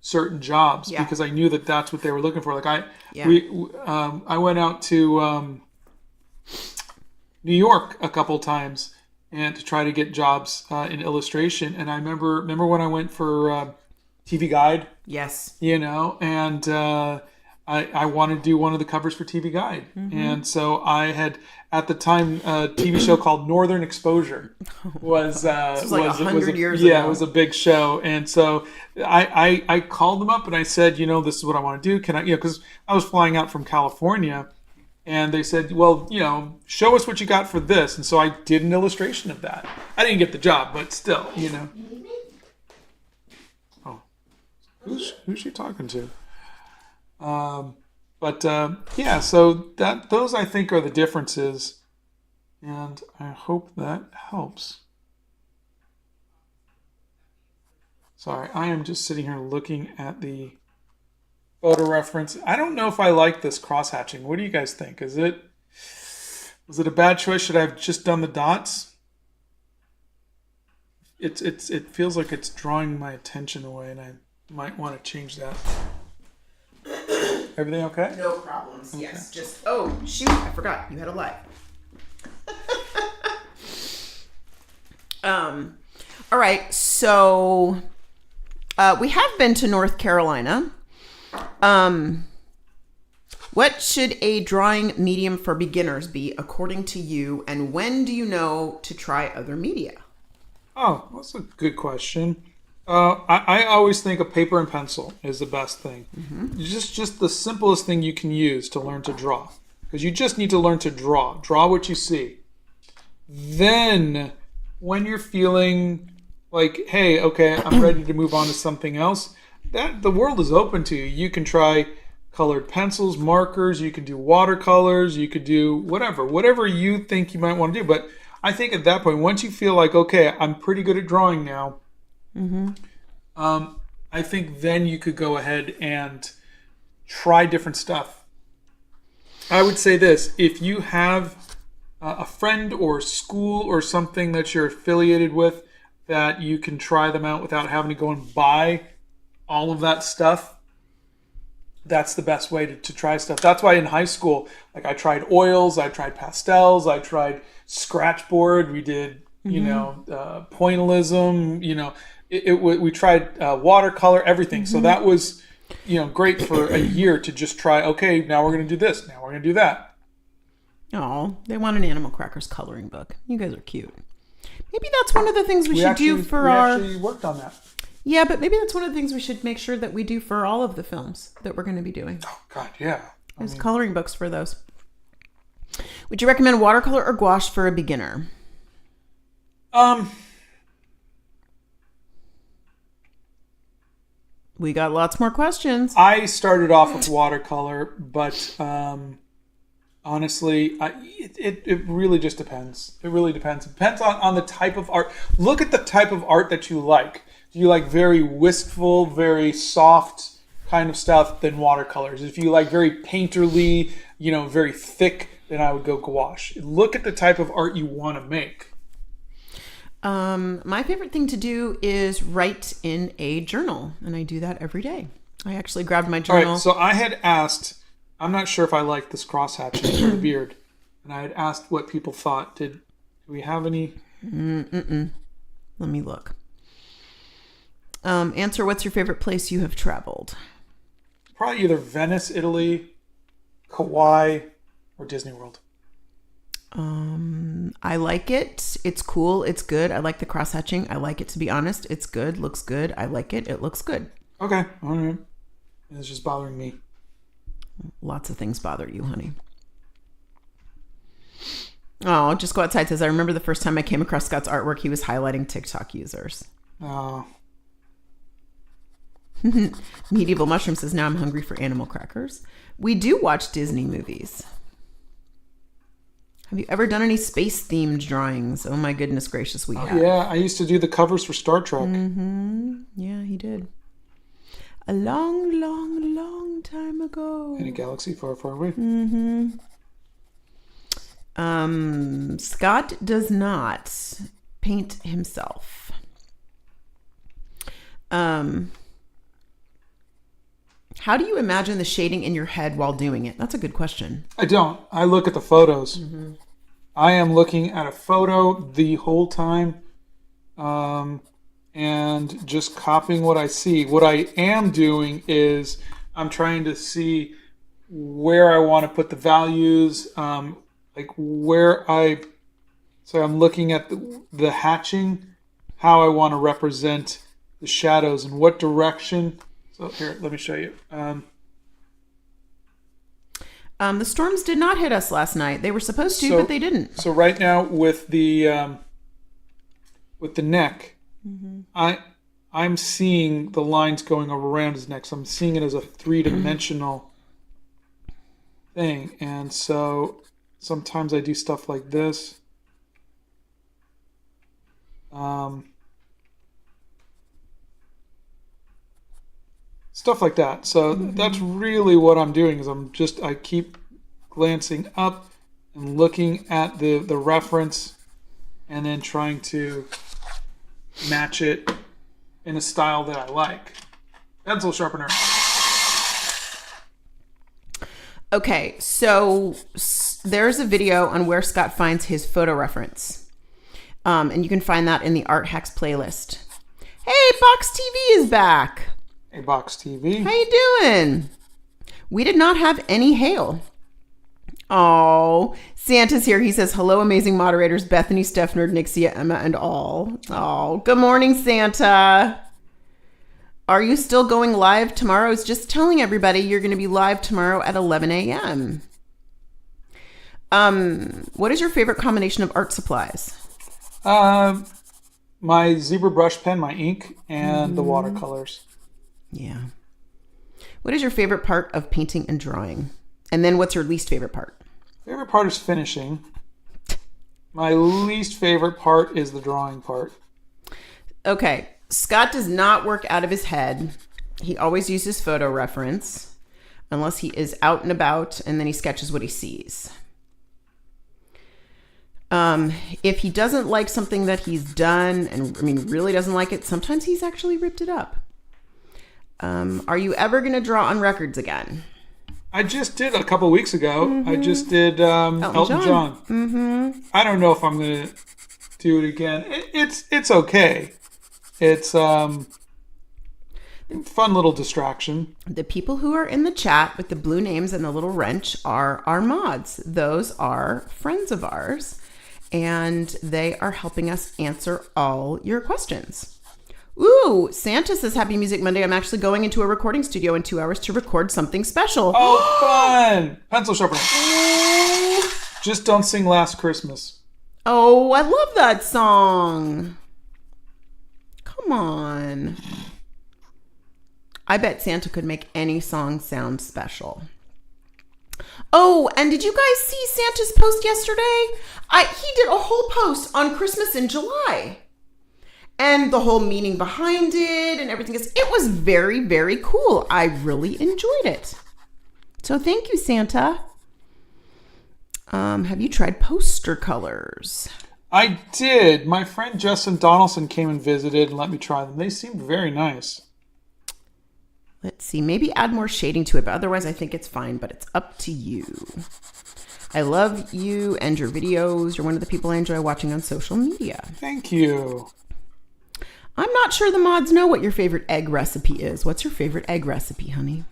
certain jobs because I knew that that's what they were looking for. Like I went out to New York a couple times and to try to get jobs in illustration. And I remember when I went for TV Guide. Yes. And I wanted to do one of the covers for TV Guide. And so I had, at the time, a TV show called Northern Exposure. Was 100 years ago. Yeah, it was a big show. And so I called them up and I said, this is what I want to do. Can I, because I was flying out from California. And they said, well, show us what you got for this. And so I did an illustration of that. I didn't get the job, but still, Who's she talking to? So those I think are the differences, and I hope that helps. Sorry, I am just sitting here looking at the photo reference. I don't know if I like this cross-hatching. What do you guys think? Was it a bad choice? Should I have just done the dots? It feels like it's drawing my attention away, and I might want to change that. Everything okay? No problems. Okay. Yes. Just shoot! I forgot you had a live. All right. So we have been to North Carolina. What should a drawing medium for beginners be, according to you, and when do you know to try other media? Oh, that's a good question. I always think a paper and pencil is the best thing. Just the simplest thing you can use to learn to draw. Because you just need to learn to draw. Draw what you see. Then, when you're feeling like, hey, okay, I'm ready to move on to something else, that the world is open to you. You can try colored pencils, markers. You could do watercolors. You could do whatever you think you might want to do. But I think at that point, once you feel like, okay, I'm pretty good at drawing now, I think then you could go ahead and try different stuff. I would say this: if you have a friend or school or something that you're affiliated with, that you can try them out without having to go and buy all of that stuff, that's the best way to try stuff. That's why in high school, like, I tried oils, I tried pastels, I tried scratchboard, we did, pointillism, we tried watercolor, everything. So that was, great for a year to just try, okay, now we're going to do this, now we're going to do that. Oh, they want an Animal Crackers coloring book. You guys are cute. Maybe that's one of the things we should do for our... We actually worked on that. Yeah, but maybe that's one of the things we should make sure that we do for all of the films that we're going to be doing. Oh, God, yeah. There's coloring books for those. Would you recommend watercolor or gouache for a beginner? We got lots more questions. I started off with watercolor, but honestly, it really just depends. It really depends. It depends on the type of art. Look at the type of art that you like. Do you like very wistful, very soft kind of stuff? Then watercolors. If you like very painterly, very thick, then I would go gouache. Look at the type of art you want to make. My favorite thing to do is write in a journal, and I do that every day. I actually grabbed my journal. All right, so I had asked, I'm not sure if I like this cross-hatching for the beard, and I had asked what people thought. Do we have any? Let me look. Answer, what's your favorite place you have traveled? Probably either Venice, Italy, Kauai, or Disney World. I like it. It's cool. It's good. I like the cross-hatching. I like it, to be honest. It's good. Looks good. I like it. It looks good. Okay. All right. It's just bothering me. Lots of things bother you, honey. Oh, Just Go Outside says, I remember the first time I came across Scott's artwork, he was highlighting TikTok users. Oh. Medieval Mushroom says, now I'm hungry for animal crackers. We do watch Disney movies. Have you ever done any space-themed drawings? Oh my goodness gracious, we have. Yeah, I used to do the covers for Star Trek. Yeah, he did. A long, long, long time ago. In a galaxy far, far away. Scott does not paint himself. How do you imagine the shading in your head while doing it? That's a good question. I don't. I look at the photos. I am looking at a photo the whole time, and just copying what I see. What I am doing is I'm trying to see where I want to put the values, like where so I'm looking at the hatching, how I want to represent the shadows and what direction. So here, let me show you. The storms did not hit us last night. They were supposed to, but they didn't. So right now with the neck, I'm seeing the lines going around his neck. So I'm seeing it as a three-dimensional thing. And so sometimes I do stuff like this. Stuff like that. So that's really what I'm doing is I keep glancing up and looking at the reference and then trying to match it in a style that I like. Pencil sharpener. Okay, so there's a video on where Scott finds his photo reference. And you can find that in the Art Hacks playlist. Hey, Box TV is back. Hey, Box TV. How you doing? We did not have any hail. Oh, Santa's here. He says, hello, amazing moderators, Bethany, Steph, Nerd, Nixia, Emma, and all. Oh, good morning, Santa. Are you still going live tomorrow? I was just telling everybody you're going to be live tomorrow at 11 a.m. What is your favorite combination of art supplies? My zebra brush pen, my ink, and the watercolors. Yeah. What is your favorite part of painting and drawing? And then what's your least favorite part? Favorite part is finishing. My least favorite part is the drawing part. Okay, Scott does not work out of his head. He always uses photo reference unless he is out and about, and then he sketches what he sees. If he doesn't like something that he's done, and really doesn't like it, sometimes he's actually ripped it up. Are you ever going to draw on records again? I just did a couple weeks ago. I just did Elton John. I don't know if I'm going to do it again. It's okay. It's fun little distraction. The people who are in the chat with the blue names and the little wrench are our mods. Those are friends of ours, and they are helping us answer all your questions. Ooh, Santa says, Happy Music Monday. I'm actually going into a recording studio in 2 hours to record something special. Oh, fun! Pencil sharpener. Just don't sing Last Christmas. Oh, I love that song. Come on. I bet Santa could make any song sound special. Oh, and did you guys see Santa's post yesterday? He did a whole post on Christmas in July. And the whole meaning behind it and everything. It was very, very cool. I really enjoyed it. So thank you, Santa. Have you tried poster colors? I did. My friend Justin Donaldson came and visited and let me try them. They seemed very nice. Let's see. Maybe add more shading to it, but otherwise I think it's fine, but it's up to you. I love you and your videos. You're one of the people I enjoy watching on social media. Thank you. I'm not sure the mods know what your favorite egg recipe is. What's your favorite egg recipe, honey?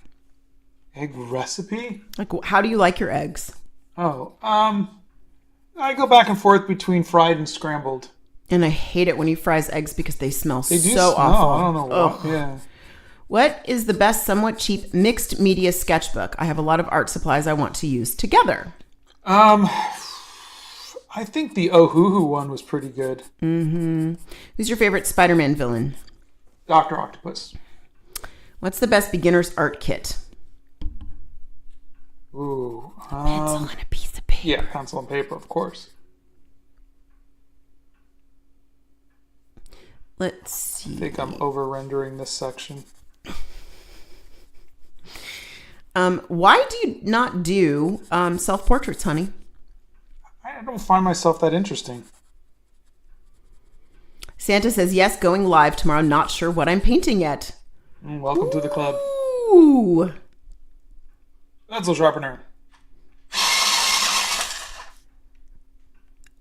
Egg recipe? Like, how do you like your eggs? Oh, I go back and forth between fried and scrambled. And I hate it when he fries eggs because they smell They do so smell. awful. I don't know what. Yeah. What is the best, somewhat cheap mixed media sketchbook? I have a lot of art supplies I want to use together. I think the Ohuhu one was pretty good. Mm-hmm. Who's your favorite Spider-Man villain? Dr. Octopus. What's the best beginner's art kit? Ooh. Pencil and a piece of paper. Yeah, pencil and paper, of course. Let's see. I think I'm over-rendering this section. Why do you not do self-portraits, honey? I don't find myself that interesting. Santa says, yes, going live tomorrow. Not sure what I'm painting yet. Welcome to the club. Ooh. Pencil sharpener.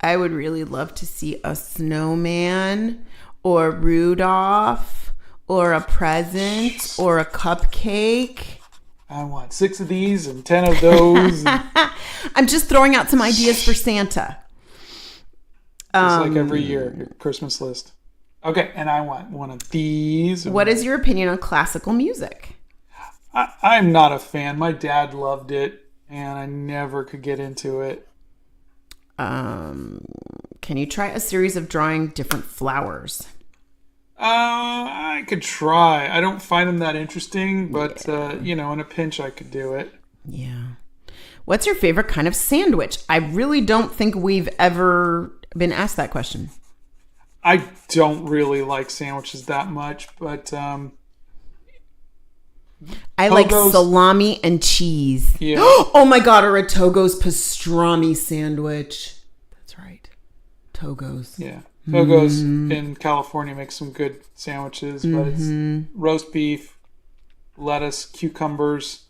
I would really love to see a snowman or Rudolph or a present or a cupcake. I want 6 of these and 10 of those. I'm just throwing out some ideas for Santa. Just like every year, your Christmas list. Okay, and I want one of these. What is your opinion on classical music? I'm not a fan. My dad loved it, and I never could get into it. Can you try a series of drawing different flowers? I could try. I don't find them that interesting, but, in a pinch, I could do it. Yeah. What's your favorite kind of sandwich? I really don't think we've ever been asked that question. I don't really like sandwiches that much, but I like salami and cheese. Yeah. Oh my God, or a Togo's pastrami sandwich. That's right. Togo's. Yeah. Togo's in California makes some good sandwiches, but it's roast beef, lettuce, cucumbers,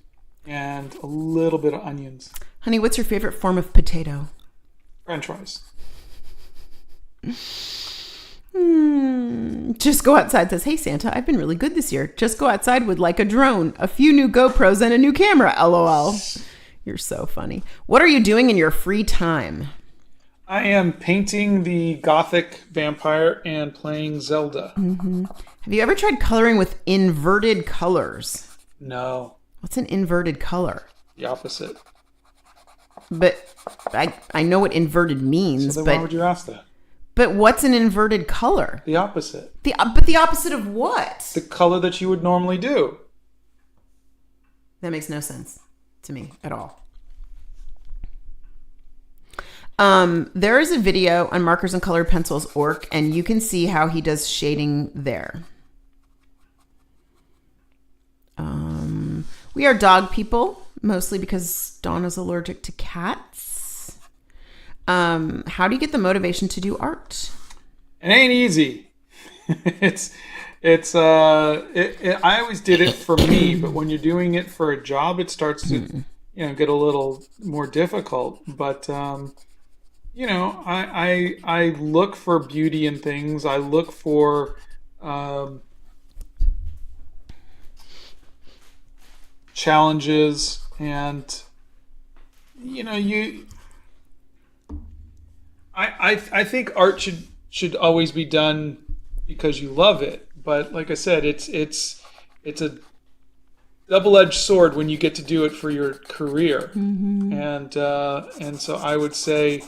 and a little bit of onions. Honey, what's your favorite form of potato? French fries. Just Go Outside says, hey Santa, I've been really good this year. Just Go Outside with like a drone, a few new GoPros, and a new camera. LOL. You're so funny. What are you doing in your free time? I am painting the Gothic vampire and playing Zelda. Mm-hmm. Have you ever tried coloring with inverted colors? No. What's an inverted color? The opposite. But I know what inverted means. So then why would you ask that? But what's an inverted color? The opposite. But the opposite of what? The color that you would normally do. That makes no sense to me at all. There is a video on Markers and Colored Pencils org, and you can see how he does shading there. We are dog people, mostly because Donna's allergic to cats. How do you get the motivation to do art? It ain't easy. I always did it for me, but when you're doing it for a job, it starts to, get a little more difficult. But, I look for beauty in things. I look for, challenges, and, I think art should always be done because you love it. But like I said, it's a double-edged sword when you get to do it for your career. And so I would say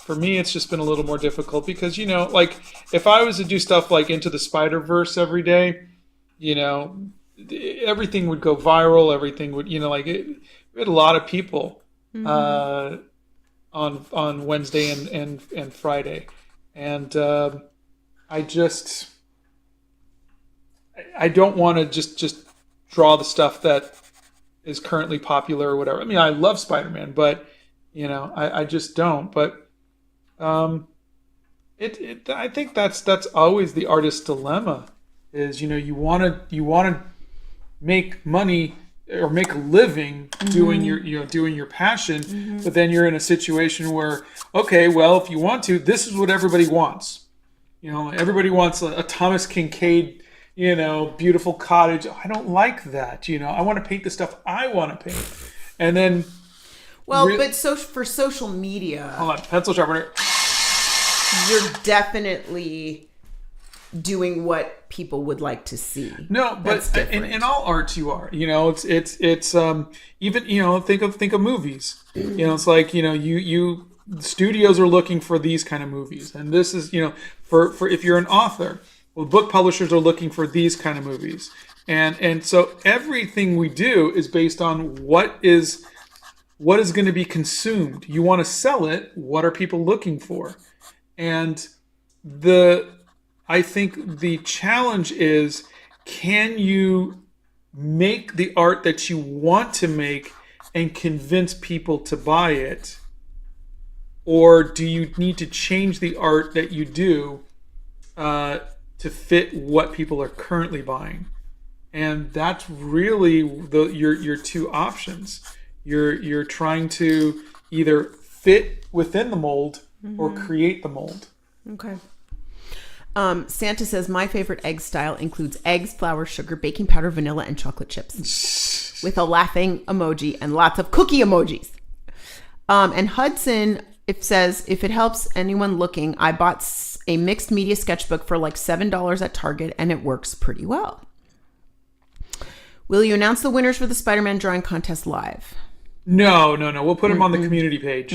for me it's just been a little more difficult because like if I was to do stuff like Into the Spider-Verse every day, everything would go viral. Everything would we had a lot of people on Wednesday and Friday, and I don't want to just draw the stuff that is currently popular or whatever. I mean, I love Spider-Man, but I just don't. But I think that's always the artist's dilemma. Is you want to make money or make a living doing your passion, but then you're in a situation where, okay, well, if you want to, this is what everybody wants. Everybody wants a Thomas Kincaid, beautiful cottage. I don't like that. I want to paint the stuff I want to paint. And then, but for social media, hold on, pencil sharpener. You're definitely doing what people would like to see. No, but in all arts you are. It's even think of movies. It's like you studios are looking for these kind of movies, and this is for if you're an author, well, book publishers are looking for these kind of movies, and so everything we do is based on what is going to be consumed. You want to sell it. What are people looking for? And I think the challenge is, can you make the art that you want to make and convince people to buy it? Or do you need to change the art that you do to fit what people are currently buying? And that's really your two options. You're trying to either fit within the mold or create the mold. Okay. Santa says, my favorite egg style includes eggs, flour, sugar, baking powder, vanilla, and chocolate chips. With a laughing emoji and lots of cookie emojis. And Hudson says, if it helps anyone looking, I bought a mixed media sketchbook for like $7 at Target, and it works pretty well. Will you announce the winners for the Spider-Man drawing contest live? No. We'll put them on the community page.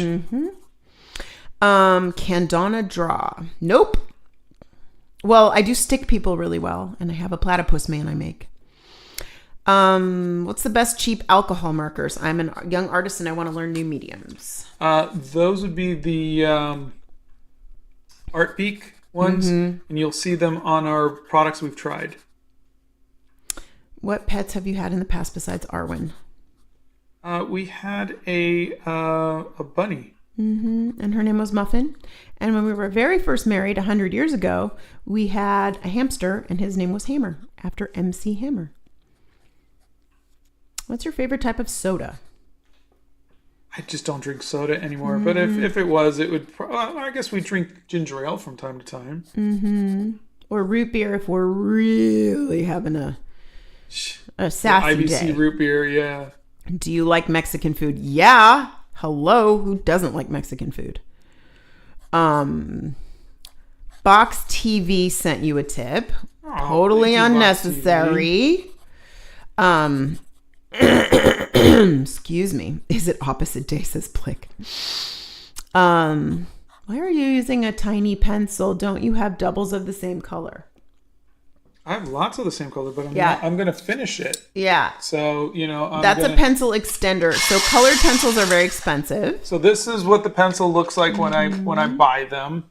Can Donna draw? Nope. Well, I do stick people really well, and I have a platypus man I make. What's the best cheap alcohol markers? I'm a young artist and I want to learn new mediums. Those would be the Art Beak ones, and you'll see them on our products we've tried. What pets have you had in the past besides Arwen? We had a bunny. And her name was Muffin. And when we were very first married 100 years ago, we had a hamster, and his name was Hammer, after MC Hammer. What's your favorite type of soda? I just don't drink soda anymore. But if it was, it would. I guess we drink ginger ale from time to time. Or root beer if we're really having a sassy IBC day. Root beer, yeah. Do you like Mexican food? Yeah. Hello, who doesn't like Mexican food? Box TV sent you a tip. Totally unnecessary. Excuse me. Is it opposite day, says Plick. Why are you using a tiny pencil? Don't you have doubles of the same color? I have lots of the same color, but Yeah. I'm gonna finish it. Yeah. So I'm That's gonna, a pencil extender. So colored pencils are very expensive. So this is what the pencil looks like when I buy them,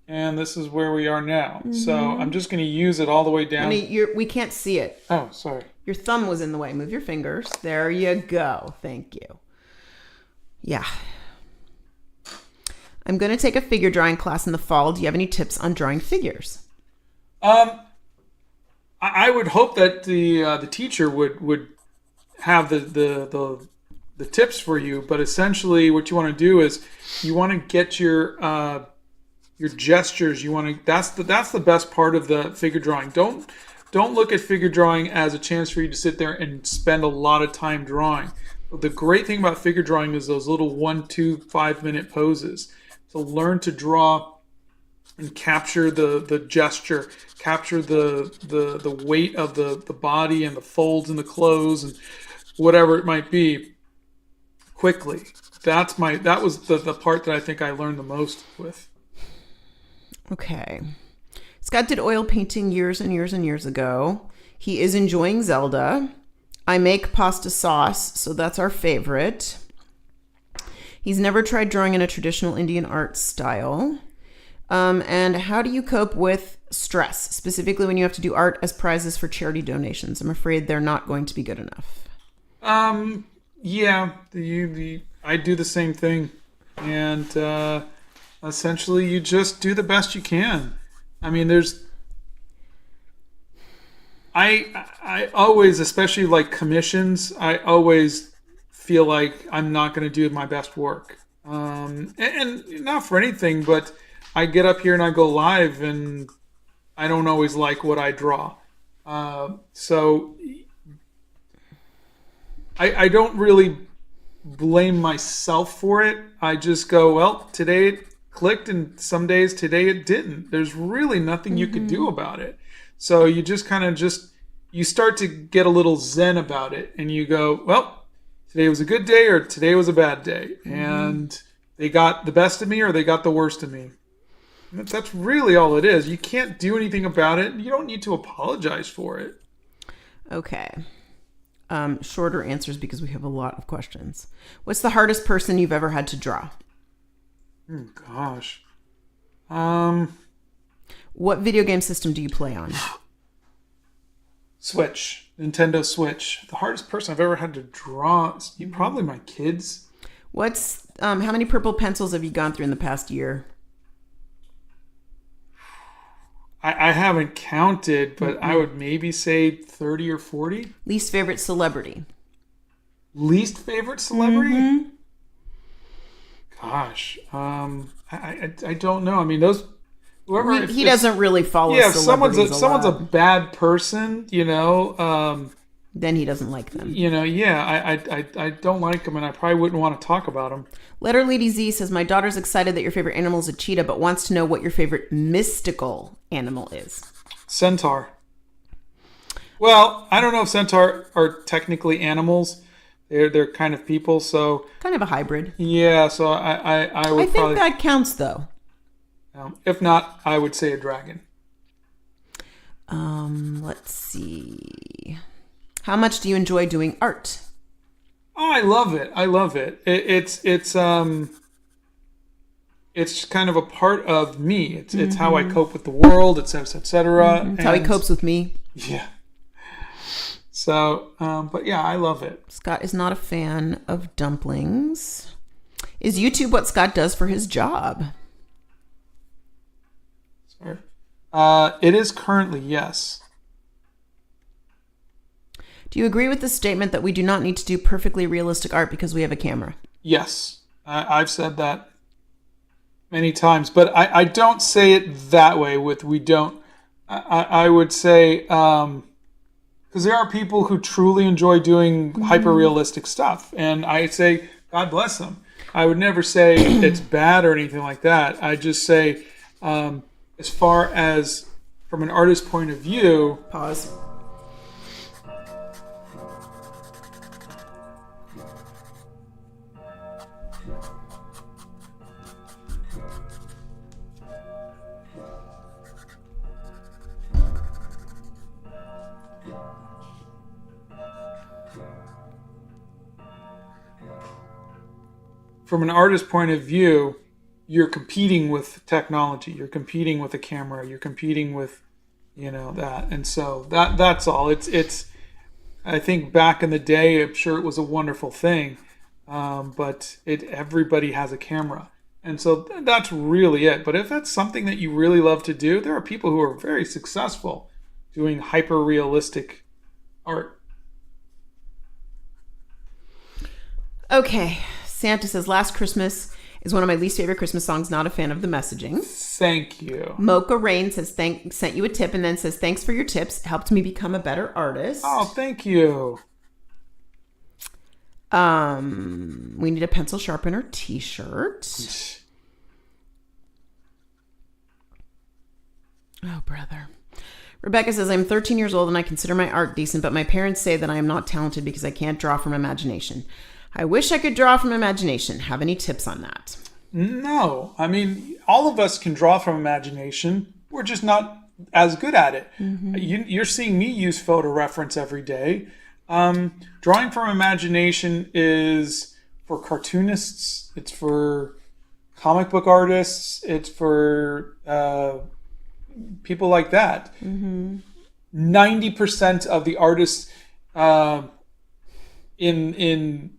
and this is where we are now. So I'm just gonna use it all the way down. We can't see it. Oh, sorry. Your thumb was in the way. Move your fingers. There you go. Thank you. Yeah. I'm going to take a figure drawing class in the fall. Do you have any tips on drawing figures? I would hope that the teacher would have the tips for you, but essentially what you want to do is you want to get your gestures. You want to that's the best part of the figure drawing. Don't look at figure drawing as a chance for you to sit there and spend a lot of time drawing. The great thing about figure drawing is those little 1, 2, 5 minute poses. So learn to draw and capture the gesture, capture the weight of the body and the folds in the clothes and whatever it might be quickly. That was the part that I think I learned the most with. Okay. Scott did oil painting years and years and years ago. He is enjoying Zelda. I make pasta sauce, so that's our favorite. He's never tried drawing in a traditional Indian art style. And how do you cope with stress, specifically when you have to do art as prizes for charity donations? I'm afraid they're not going to be good enough. Yeah, I do the same thing, and essentially you just do the best you can. I mean, I always, especially like commissions, I always feel like I'm not going to do my best work, and not for anything, but I get up here and I go live, and I don't always like what I draw. So I don't really blame myself for it. I just go, well, today it clicked, and some days today it didn't. There's really nothing you could do about it. So you just kind of you start to get a little zen about it, and you go, well, today was a good day or today was a bad day. And they got the best of me or they got the worst of me. That's really all it is. You can't do anything about it. You don't need to apologize for it. Okay. Shorter answers because we have a lot of questions. What's the hardest person you've ever had to draw? Oh, gosh. What video game system do you play on? Switch. Nintendo Switch. The hardest person I've ever had to draw is probably my kids. How many purple pencils have you gone through in the past year? I haven't counted, but I would maybe say 30 or 40. Least favorite celebrity? Least favorite celebrity? Gosh. I don't know. I mean, those... Whoever, he doesn't really follow celebrities if someone's a bad person, then he doesn't like them. I don't like them, and I probably wouldn't want to talk about them. Letter Lady Z says, my daughter's excited that your favorite animal is a cheetah, but wants to know what your favorite mystical animal is. Centaur. Well, I don't know if centaur are technically animals. They're kind of people, so... Kind of a hybrid. Yeah, so I would think that counts, though. If not, I would say a dragon. Let's see. How much do you enjoy doing art? Oh, I love it. It's kind of a part of me. It's how I cope with the world, etc. It's how he copes with me. Yeah. So, but yeah, I love it. Scott is not a fan of dumplings. Is YouTube what Scott does for his job? Sorry. It is currently, yes. Do you agree with the statement that we do not need to do perfectly realistic art because we have a camera? Yes. I've said that many times, but I don't say it that way with we don't. I would say, because there are people who truly enjoy doing hyper-realistic stuff, and I say, God bless them. I would never say it's bad or anything like that. I just say, as far as from an artist's point of view... Pause. from an artist point of view, you're competing with technology. You're competing with a camera. You're competing with, that. And so that's all. It's. I think back in the day, I'm sure it was a wonderful thing, but everybody has a camera. And so that's really it. But if that's something that you really love to do, there are people who are very successful doing hyper realistic art. Okay. Santa says, Last Christmas is one of my least favorite Christmas songs. Not a fan of the messaging. Thank you. Mocha Rain says, sent you a tip and then says, thanks for your tips. Helped me become a better artist. Oh, thank you. We need a pencil sharpener t-shirt. Oh, brother. Rebecca says, I'm 13 years old and I consider my art decent, but my parents say that I am not talented because I can't draw from imagination. I wish I could draw from imagination. Have any tips on that? No. I mean, all of us can draw from imagination. We're just not as good at it. Mm-hmm. You're seeing me use photo reference every day. Drawing from imagination is for cartoonists. It's for comic book artists. It's for people like that. Mm-hmm. 90% of the artists in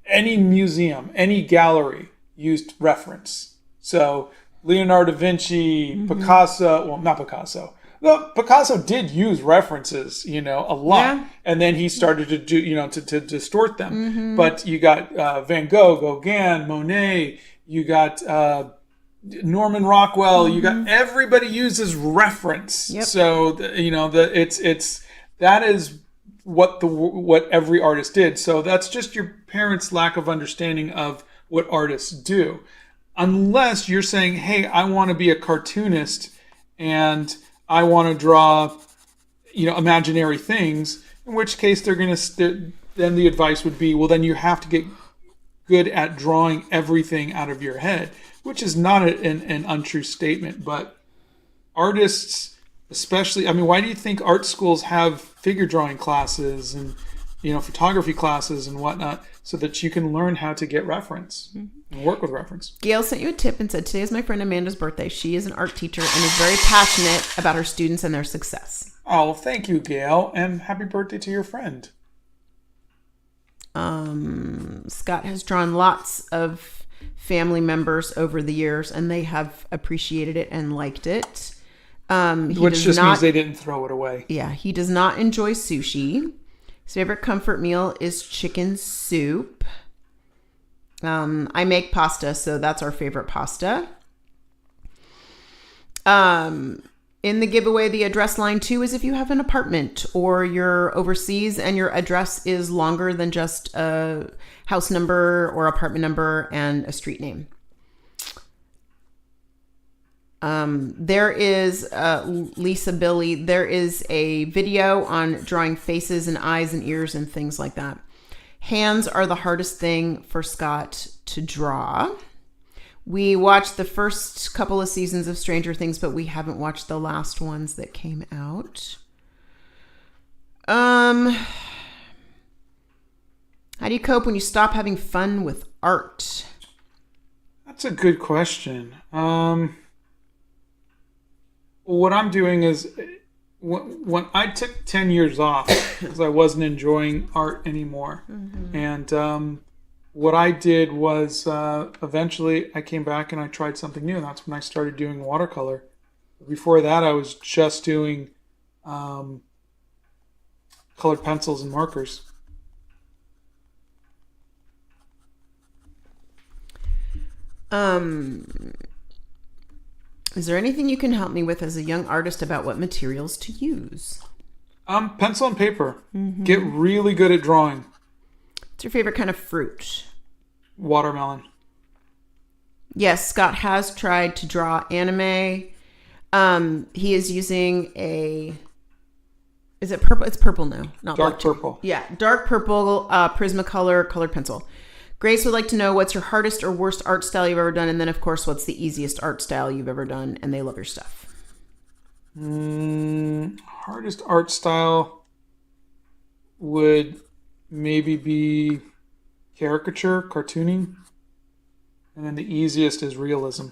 any museum, any gallery used reference. So Leonardo da Vinci, mm-hmm. Picasso, well, not Picasso. Well, Picasso did use references, a lot. Yeah. And then he started to do, to distort them. Mm-hmm. But you got Van Gogh, Gauguin, Monet, you got Norman Rockwell, mm-hmm. you got everybody uses reference. Yep. So, that is what every artist did. So that's just your parents' lack of understanding of what artists do. Unless you're saying, hey, I want to be a cartoonist and I want to draw, imaginary things, in which case then the advice would be, well, then you have to get good at drawing everything out of your head, which is not an untrue statement. But artists, especially, why do you think art schools have figure drawing classes and, photography classes and whatnot, so that you can learn how to get reference and work with reference? Gail sent you a tip and said, today is my friend Amanda's birthday. She is an art teacher and is very passionate about her students and their success. Oh, well, thank you, Gail, and happy birthday to your friend. Scott has drawn lots of family members over the years, and they have appreciated it and liked it. Which just means they didn't throw it away. Yeah, he does not enjoy sushi. His favorite comfort meal is chicken soup. I make pasta, so that's our favorite pasta. In the giveaway, the address line too is if you have an apartment or you're overseas and your address is longer than just a house number or apartment number and a street name. There is Lisa Billy. There is a video on drawing faces and eyes and ears and things like that. Hands are the hardest thing for Scott to draw. We watched the first couple of seasons of Stranger Things, but we haven't watched the last ones that came out. How do you cope when you stop having fun with art? That's a good question. What I'm doing is when I took 10 years off because I wasn't enjoying art anymore. Mm-hmm. And what I did was eventually I came back and I tried something new. And that's when I started doing watercolor. Before that, I was just doing colored pencils and markers. Is there anything you can help me with as a young artist about what materials to use? Pencil and paper. Mm-hmm. Get really good at drawing. What's your favorite kind of fruit? Watermelon. Yes, Scott has tried to draw anime. He is using is it purple? It's purple now. Not dark purple. Yeah, dark purple Prismacolor colored pencil. Grace would like to know what's your hardest or worst art style you've ever done, and then of course what's the easiest art style you've ever done, and they love your stuff. Hardest art style would maybe be caricature, cartooning. And then the easiest is Realism.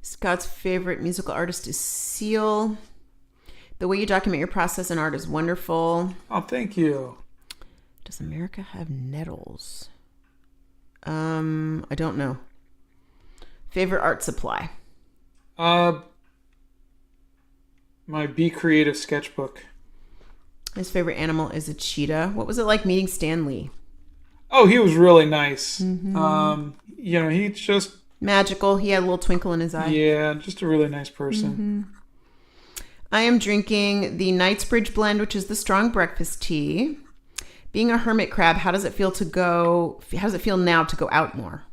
Scott's favorite musical artist is Seal. The way you document your process in art is wonderful. Oh, thank you. Does America have nettles? I don't know. Favorite art supply? My Be Creative sketchbook. His favorite animal is a cheetah. What was it like meeting Stan Lee? Oh, he was really nice. He's just magical. He had a little twinkle in his eye. Yeah, just a really nice person. I am drinking the Knightsbridge blend, which is the strong breakfast tea. Being a hermit crab, how does it feel now to go out more?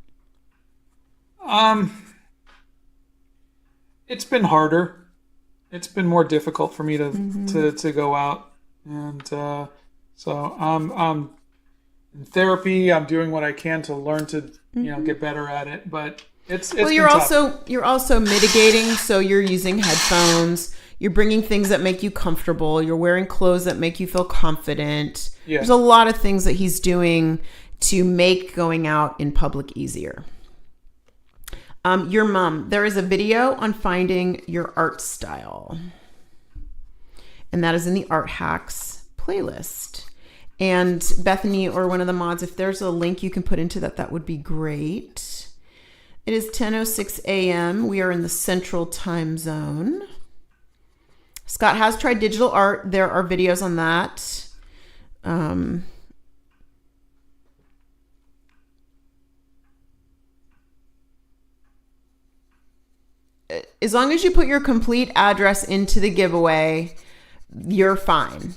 It's been harder. It's been more difficult for me to go out, and so I'm in therapy. I'm doing what I can to learn to get better at it, but it's well, you're also mitigating, so you're using headphones. You're bringing things that make you comfortable. You're wearing clothes that make you feel confident. Yeah. There's a lot of things that he's doing to make going out in public easier. Your mom, there is a video on finding your art style. And that is in the Art Hacks playlist. And Bethany or one of the mods, if there's a link you can put into that would be great. It is 10:06 a.m. We are in the Central Time Zone. Scott has tried digital art. There are videos on that. As long as you put your complete address into the giveaway, you're fine.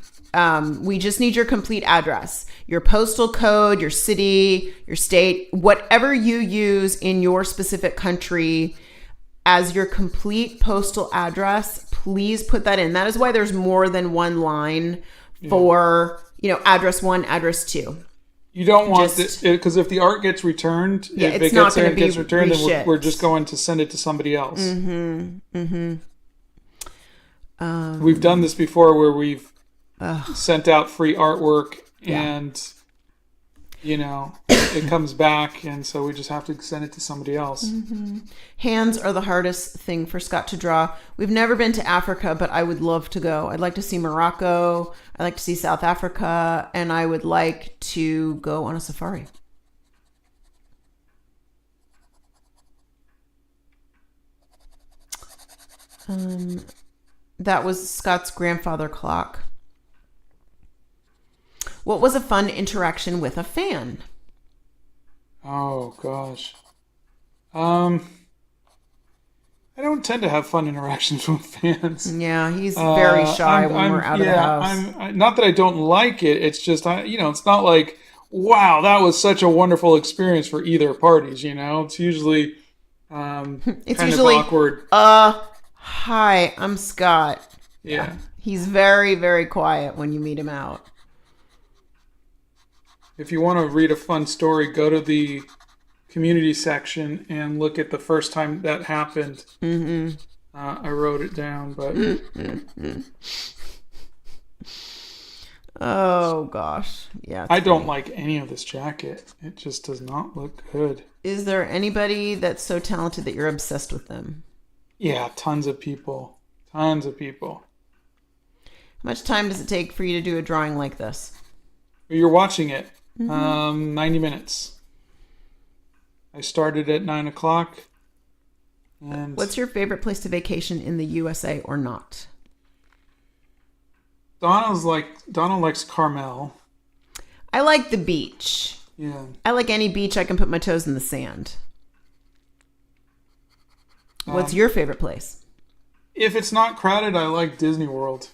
We just need your complete address, your postal code, your city, your state, whatever you use in your specific country as your complete postal address. Please put that in. That is why there's more than one line for, address 1, address 2. You don't want this, because if the art gets returned, if it gets there and gets returned, then we're just going to send it to somebody else. We've done this before where we've sent out free artwork and, it comes back, and so we just have to send it to somebody else. Hands are the hardest thing for Scott to draw. We've never been to Africa, but I would love to go. I'd like to see Morocco. I'd like to see South Africa, and I would like to go on a safari. That was Scott's grandfather clock. What was a fun interaction with a fan? Oh, gosh. I don't tend to have fun interactions with fans. Yeah, he's very shy when we're out of the house. Not that I don't like it. It's just, it's not like, wow, that was such a wonderful experience for either parties, It's usually it's kind usually of awkward. Hi, I'm Scott. Yeah. He's very, very quiet when you meet him out. If you want to read a fun story, go to the community section and look at the first time that happened. I wrote it down, but... Oh, gosh. Yeah. I don't like any of this jacket. It just does not look good. Is there anybody that's so talented that you're obsessed with them? Yeah, tons of people. Tons of people. How much time does it take for you to do a drawing like this? You're watching it. 90 minutes. I started at 9 o'clock. And what's your favorite place to vacation in the USA or not? Donna likes Carmel. I like the beach. Yeah. I like any beach I can put my toes in the sand. What's your favorite place? If it's not crowded, I like Disney World.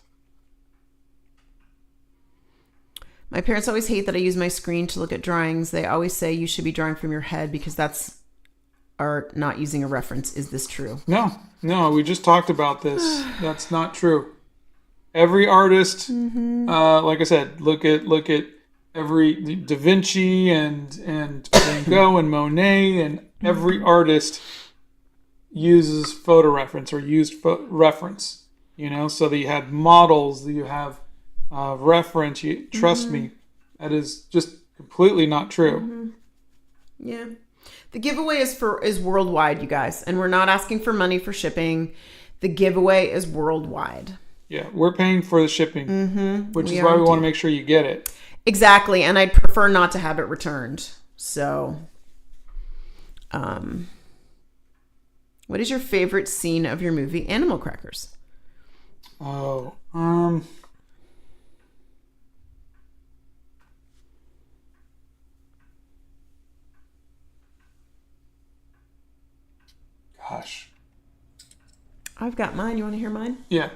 My parents always hate that I use my screen to look at drawings. They always say you should be drawing from your head because that's art, not using a reference. Is this true? No, we just talked about this. That's not true. Every artist, like I said, look at every Da Vinci and Van Gogh and Monet, and every artist uses photo reference or used reference. So that you have models, that you have reference. Trust me, that is just completely not true. Yeah. The giveaway is worldwide, you guys, and we're not asking for money for shipping. The giveaway is worldwide. Yeah, we're paying for the shipping, which is why we want to make sure you get it. Exactly, and I'd prefer not to have it returned. So, what is your favorite scene of your movie Animal Crackers? Oh, gosh. I've got mine. You want to hear mine? Yeah.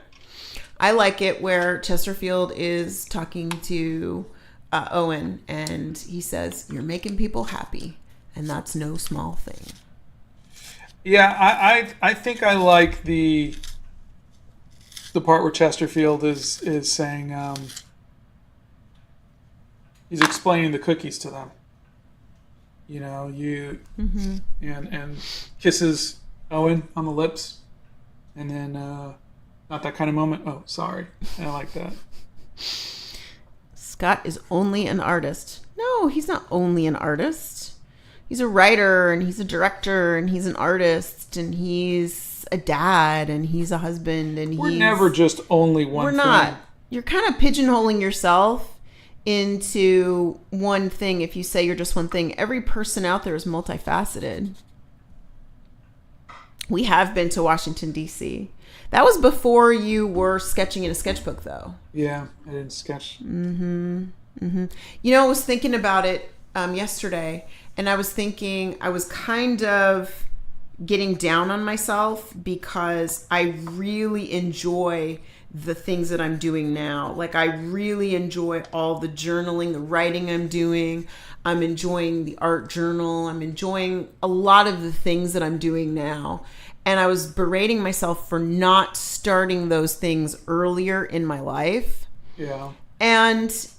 I like it where Chesterfield is talking to Owen, and he says, "You're making people happy, and that's no small thing." Yeah, I think I like the part where Chesterfield is saying he's explaining the cookies to them. You know, and kisses Owen on the lips, and then not that kind of moment. Oh, sorry. I like that. Scott is only an artist. No, he's not only an artist. He's a writer, and he's a director, and he's an artist, and he's a dad, and he's a husband, and we're never just only one thing. We're not. You're kind of pigeonholing yourself into one thing if you say you're just one thing. Every person out there is multifaceted. We have been to Washington, D.C. That was before you were sketching in a sketchbook, though. Yeah, I didn't sketch. You know, I was thinking about it yesterday, and I was thinking I was kind of getting down on myself because I really enjoy the things that I'm doing now. Like, I really enjoy all the journaling, the writing I'm doing. I'm enjoying the art journal. I'm enjoying a lot of the things that I'm doing now. And I was berating myself for not starting those things earlier in my life. Yeah. And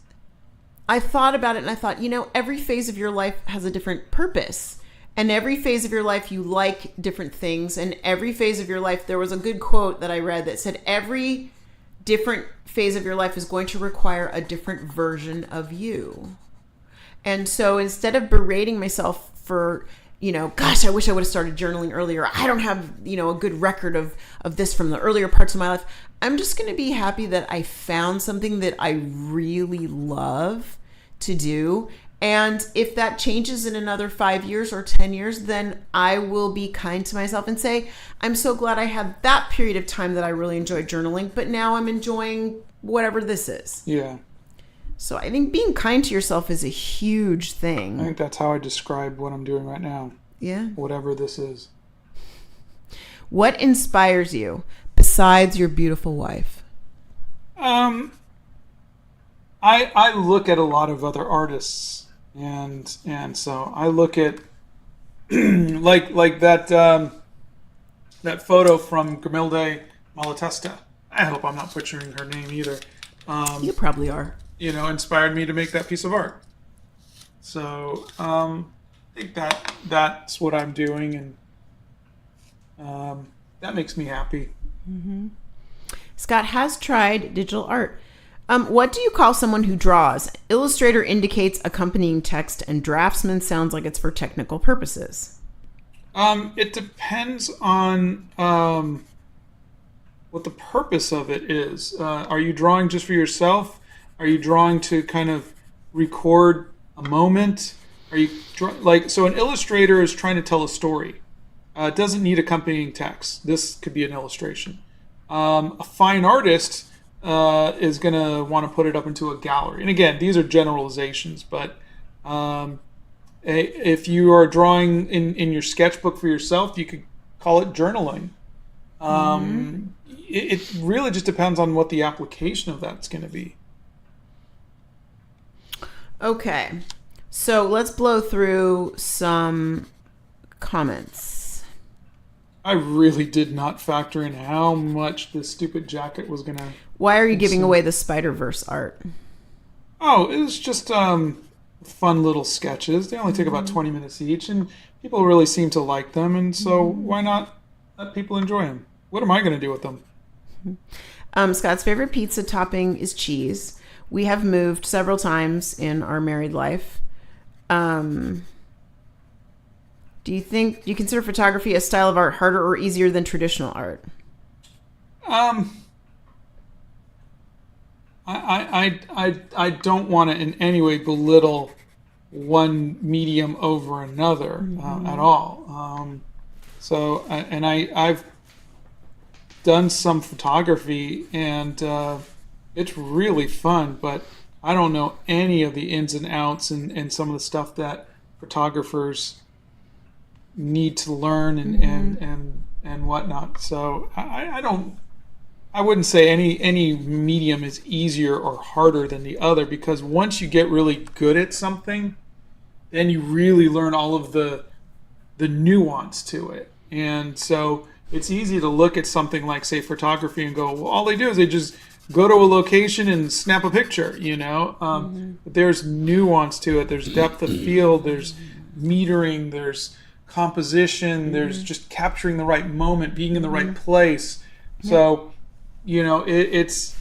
I thought about it, and I thought, you know, every phase of your life has a different purpose. And every phase of your life, you like different things. And every phase of your life, there was a good quote that I read that said, every different phase of your life is going to require a different version of you. And so instead of berating myself for, you know, gosh, I wish I would have started journaling earlier. I don't have, you know, a good record of this from the earlier parts of my life. I'm just going to be happy that I found something that I really love to do. And if that changes in another 5 years or 10 years, then I will be kind to myself and say, I'm so glad I had that period of time that I really enjoyed journaling, but now I'm enjoying whatever this is. Yeah. So I think being kind to yourself is a huge thing. I think that's how I describe what I'm doing right now. Yeah. Whatever this is. What inspires you besides your beautiful wife? I look at a lot of other artists, and so I look at like that that photo from Grimilde Malatesta. I hope I'm not butchering her name either. You probably are. You know, inspired me to make that piece of art. So I think that's what I'm doing, and that makes me happy. Mm-hmm. Scott has tried digital art. What do you call someone who draws? Illustrator indicates accompanying text, and draftsman sounds like it's for technical purposes. It depends on what the purpose of it is. Are you drawing just for yourself? Are you drawing to kind of record a moment? Are you so an illustrator is trying to tell a story. It doesn't need accompanying text. This could be an illustration. A fine artist is going to want to put it up into a gallery. And again, these are generalizations, but if you are drawing in your sketchbook for yourself, you could call it journaling. It really just depends on what the application of that's going to be. Okay, so let's blow through some comments. I really did not factor in how much this stupid jacket was going to... Why are you giving away the Spider-Verse art? Oh, it was just fun little sketches. They only take about 20 minutes each, and people really seem to like them, and so why not let people enjoy them? What am I going to do with them? Scott's favorite pizza topping is cheese. We have moved several times in our married life. Do you consider photography a style of art harder or easier than traditional art? I don't want to in any way belittle one medium over another at all. I've done some photography, and it's really fun, but I don't know any of the ins and outs and some of the stuff that photographers need to learn and whatnot. So I wouldn't say any medium is easier or harder than the other, because once you get really good at something, then you really learn all of the nuance to it. And so it's easy to look at something like, say, photography and go, well, all they do is they just go to a location and snap a picture, But there's nuance to it. There's depth of field. There's metering. There's composition. There's just capturing the right moment, being in the right place. So, it's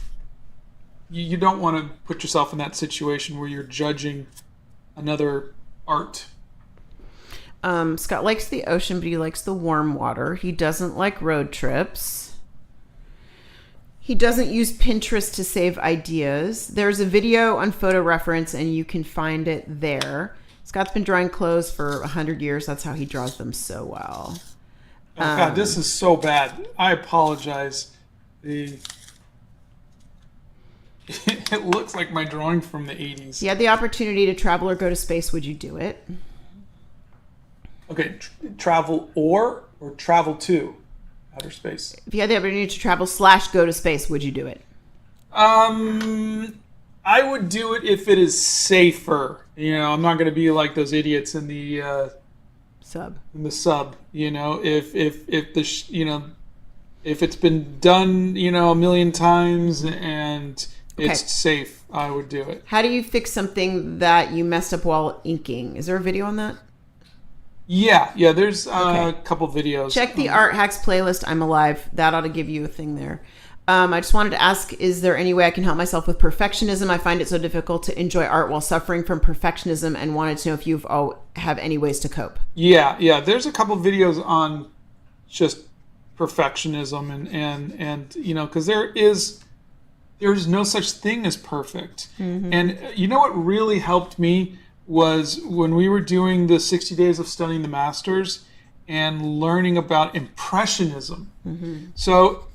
you don't want to put yourself in that situation where you're judging another art. Scott likes the ocean, but he likes the warm water. He doesn't like road trips. He doesn't use Pinterest to save ideas. There's a video on photo reference, and you can find it there. Scott's been drawing clothes for 100 years. That's how he draws them so well. Oh, God, this is so bad. I apologize. It looks like my drawing from the 80s. If you had the opportunity to travel or go to space, would you do it? Okay, travel or travel to outer space. If you had the opportunity to travel / go to space, would you do it? I would do it if it is safer. I'm not going to be like those idiots in the sub. If it's been done, a million times and it's safe, I would do it. How do you fix something that you messed up while inking? Is there a video on that? Yeah. There's a couple videos. Check the Art Hacks playlist. I'm Alive. That ought to give you a thing there. I just wanted to ask, is there any way I can help myself with perfectionism? I find it so difficult to enjoy art while suffering from perfectionism, and wanted to know if you have any ways to cope. Yeah. There's a couple videos on just perfectionism and because there's no such thing as perfect. And what really helped me was when we were doing the 60 days of studying the masters and learning about impressionism. So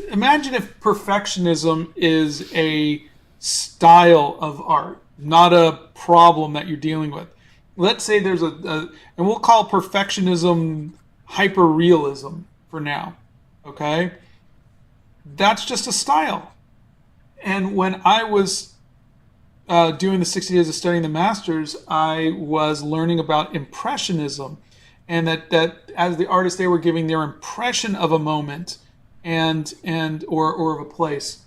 imagine if perfectionism is a style of art, not a problem that you're dealing with. Let's say there's and we'll call perfectionism hyper-realism for now, okay? That's just a style. And when I was doing the 60 days of studying the masters, I was learning about impressionism, and that as the artists, they were giving their impression of a moment or of a place,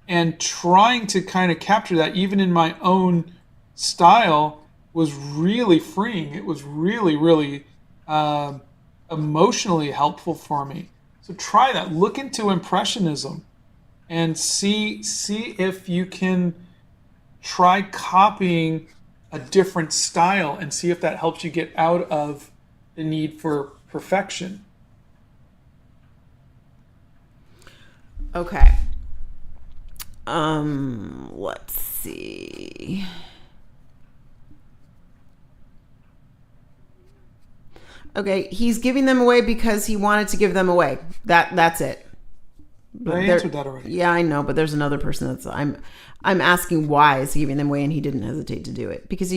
and trying to kind of capture that even in my own style was really freeing. It was really, really emotionally helpful for me. So try that. Look into impressionism and see if you can try copying a different style and see if that helps you get out of the need for perfection. Okay. Let's see. Okay, he's giving them away because he wanted to give them away. That's it. I answered that already. Yeah, I know, but there's another person that's I'm asking why is he giving them away, and he didn't hesitate to do it because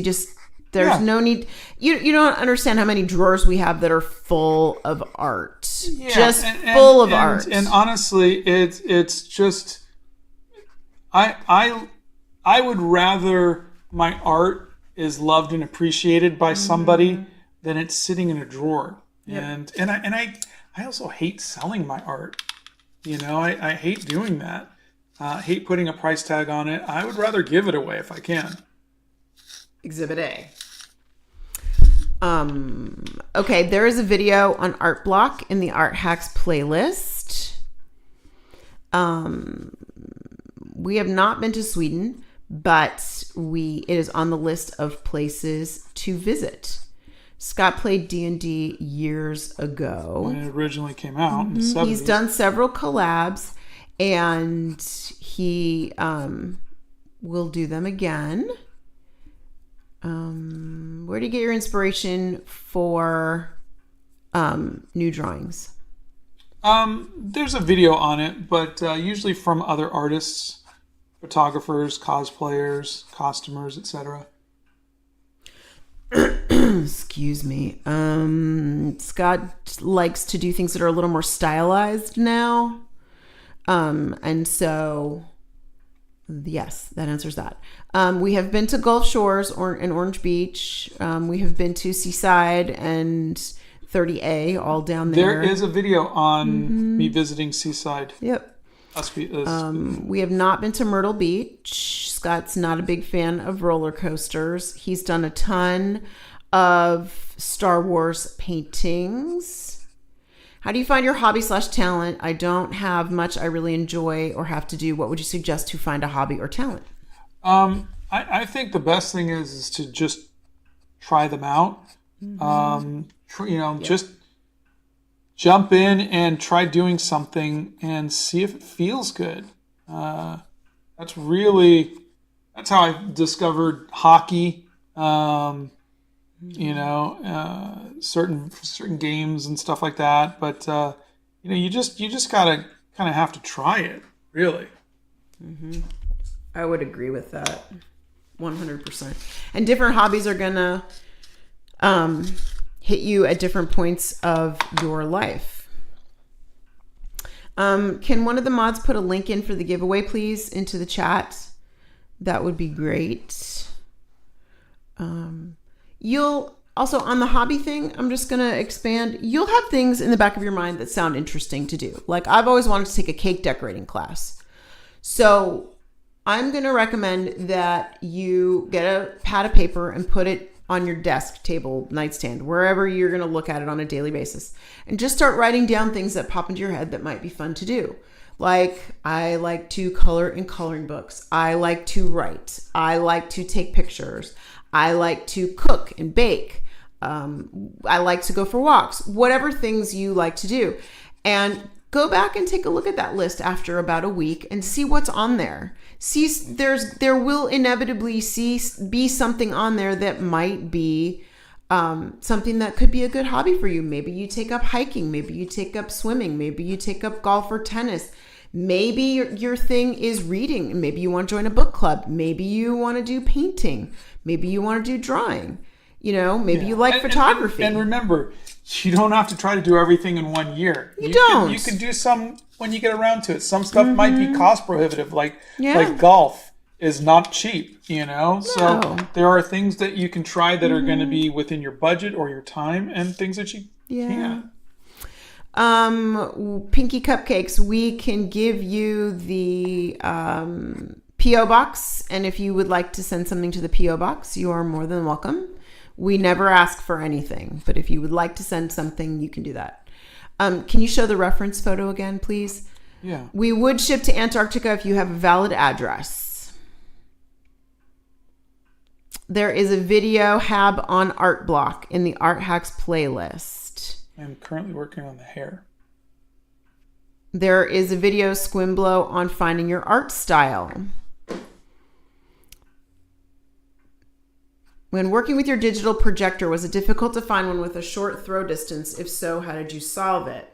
there's no need. You don't understand how many drawers we have that are full of art, full of art. And honestly, it's just I would rather my art is loved and appreciated by somebody than it's sitting in a drawer. Yep. And I also hate selling my art. I hate doing that. I hate putting a price tag on it. I would rather give it away if I can. Exhibit A. Okay, there is a video on Art Block in the Art Hacks playlist. We have not been to Sweden, but it is on the list of places to visit. Scott played D&D years ago. When it originally came out in the 70s. He's done several collabs, and he will do them again. Where do you get your inspiration for new drawings? There's a video on it, but usually from other artists, photographers, cosplayers, costumers, etc. Excuse me. Scott likes to do things that are a little more stylized now. And so, yes, that answers that. We have been to Gulf Shores and Orange Beach. We have been to Seaside and 30A, all down there. There is a video on me visiting Seaside. Yep. We have not been to Myrtle Beach. Scott's not a big fan of roller coasters. He's done a ton of Star Wars paintings. How do you find your hobby/talent? I don't have much I really enjoy or have to do. What would you suggest to find a hobby or talent? I think the best thing is to just try them out. Just jump in and try doing something and see if it feels good. That's how I discovered hockey. Certain games and stuff like that. But you just gotta kind of have to try it, really. I would agree with that, 100%. And different hobbies are gonna hit you at different points of your life. Can one of the mods put a link in for the giveaway, please, into the chat? That would be great. You'll also, on the hobby thing, I'm just going to expand. You'll have things in the back of your mind that sound interesting to do. Like, I've always wanted to take a cake decorating class. So I'm going to recommend that you get a pad of paper and put it on your desk, table, nightstand, wherever you're going to look at it on a daily basis. And just start writing down things that pop into your head that might be fun to do. Like, I like to color in coloring books. I like to write. I like to take pictures. I like to cook and bake. I like to go for walks. Whatever things you like to do. And go back and take a look at that list after about a week and see what's on there. See, there will inevitably be something on there that might be something that could be a good hobby for you. Maybe you take up hiking. Maybe you take up swimming. Maybe you take up golf or tennis. Maybe your thing is reading. Maybe you want to join a book club. Maybe you want to do painting. Maybe you want to do drawing. Maybe you like photography. And remember, you don't have to try to do everything in 1 year. You don't. You can do some when you get around to it. Some stuff might be cost prohibitive, like golf is not cheap, No. So there are things that you can try that are going to be within your budget or your time, and things that you can't. Pinky Cupcakes, we can give you the P.O. box, and if you would like to send something to the P.O. box, you are more than welcome. We never ask for anything, but if you would like to send something, you can do that. Can you show the reference photo again, please? Yeah. We would ship to Antarctica if you have a valid address. There is a video hab on Art Block in the Art Hacks playlist. I'm currently working on the hair. There is a video Squimblow on finding your art style. When working with your digital projector, was it difficult to find one with a short throw distance? If so, how did you solve it?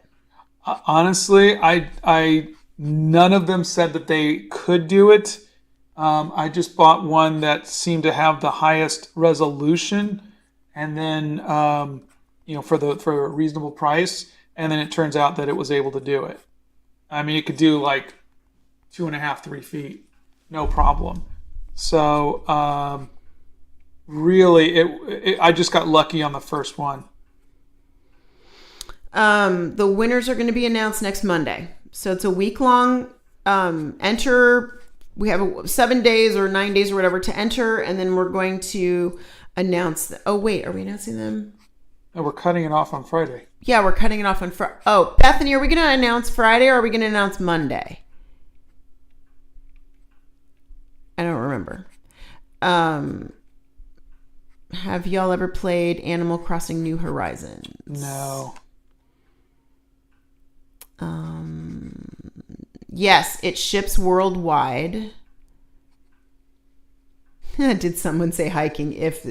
Honestly, I none of them said that they could do it. I just bought one that seemed to have the highest resolution, and then for a reasonable price. And then it turns out that it was able to do it. I mean, it could do like 2.5, 3 feet, no problem. So really, I just got lucky on the first one. The winners are going to be announced next Monday. So it's a week-long enter. We have 7 days or 9 days or whatever to enter, and then we're going to announce. Oh, wait, are we announcing them? No, we're cutting it off on Friday. Yeah, we're cutting it off on Friday. Oh, Bethany, are we going to announce Friday or are we going to announce Monday? I don't remember. Have y'all ever played Animal Crossing New Horizons? No. Yes, it ships worldwide. Did someone say hiking? If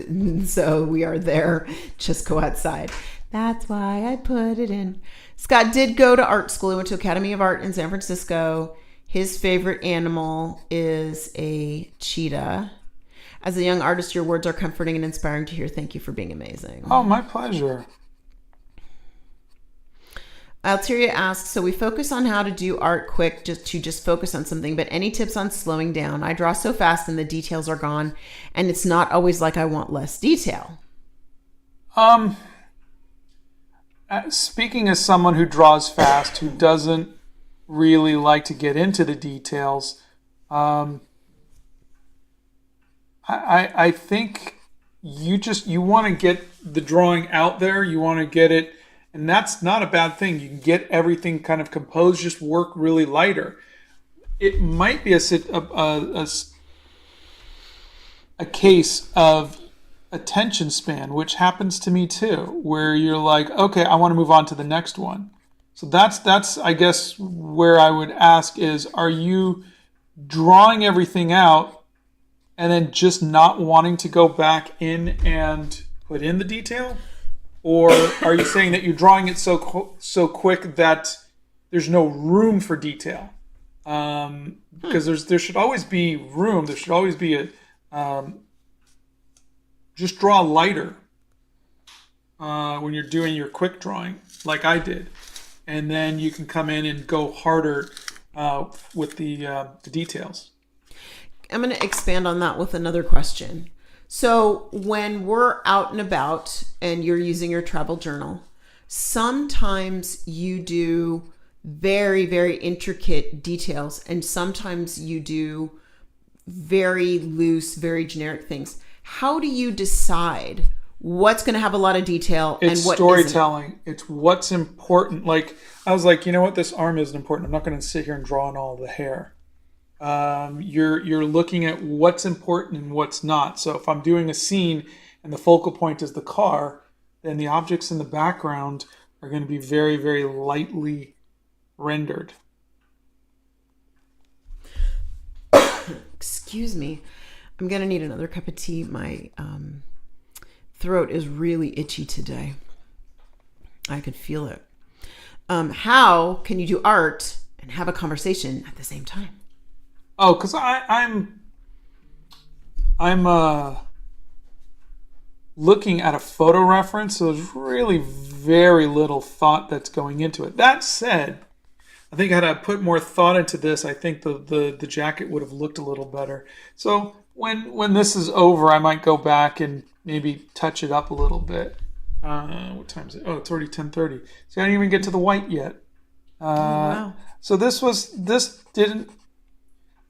so, we are there. Just go outside. That's why I put it in. Scott did go to art school. He went to Academy of Art in San Francisco. His favorite animal is a cheetah. As a young artist, your words are comforting and inspiring to hear. Thank you for being amazing. Oh, my pleasure. Alteria asks, so we focus on how to do art quick, just focus on something, but any tips on slowing down? I draw so fast and the details are gone, and it's not always like I want less detail. Speaking as someone who draws fast, who doesn't really like to get into the details, I think you want to get the drawing out there. You want to get it, and that's not a bad thing. You can get everything kind of composed. Just work really lighter. It might be a case of attention span, which happens to me too, where you're like, okay, I want to move on to the next one. So that's I guess where I would ask is, are you drawing everything out and then just not wanting to go back in and put in the detail? Or are you saying that you're drawing it so quick that there's no room for detail? Because there should always be room. There should always be a just draw lighter when you're doing your quick drawing, like I did, and then you can come in and go harder with the details. I'm going to expand on that with another question. So when we're out and about and you're using your travel journal, sometimes you do very, very intricate details, and sometimes you do very loose, very generic things. How do you decide what's going to have a lot of detail and what storytelling isn't? It's what's important. Like I was like, you know what, this arm isn't important. I'm not going to sit here and draw on all the hair. You're looking at what's important and what's not. So if I'm doing a scene and the focal point is the car, then the objects in the background are going to be very, very lightly rendered. Excuse me. I'm going to need another cup of tea. My throat is really itchy today. I could feel it. How can you do art and have a conversation at the same time? Oh, because I'm looking at a photo reference, so there's really very little thought that's going into it. That said, I think had I put more thought into this, I think the jacket would have looked a little better. So when this is over, I might go back and maybe touch it up a little bit. What time is it? Oh, it's already 10:30. So I didn't even get to the white yet. Wow. So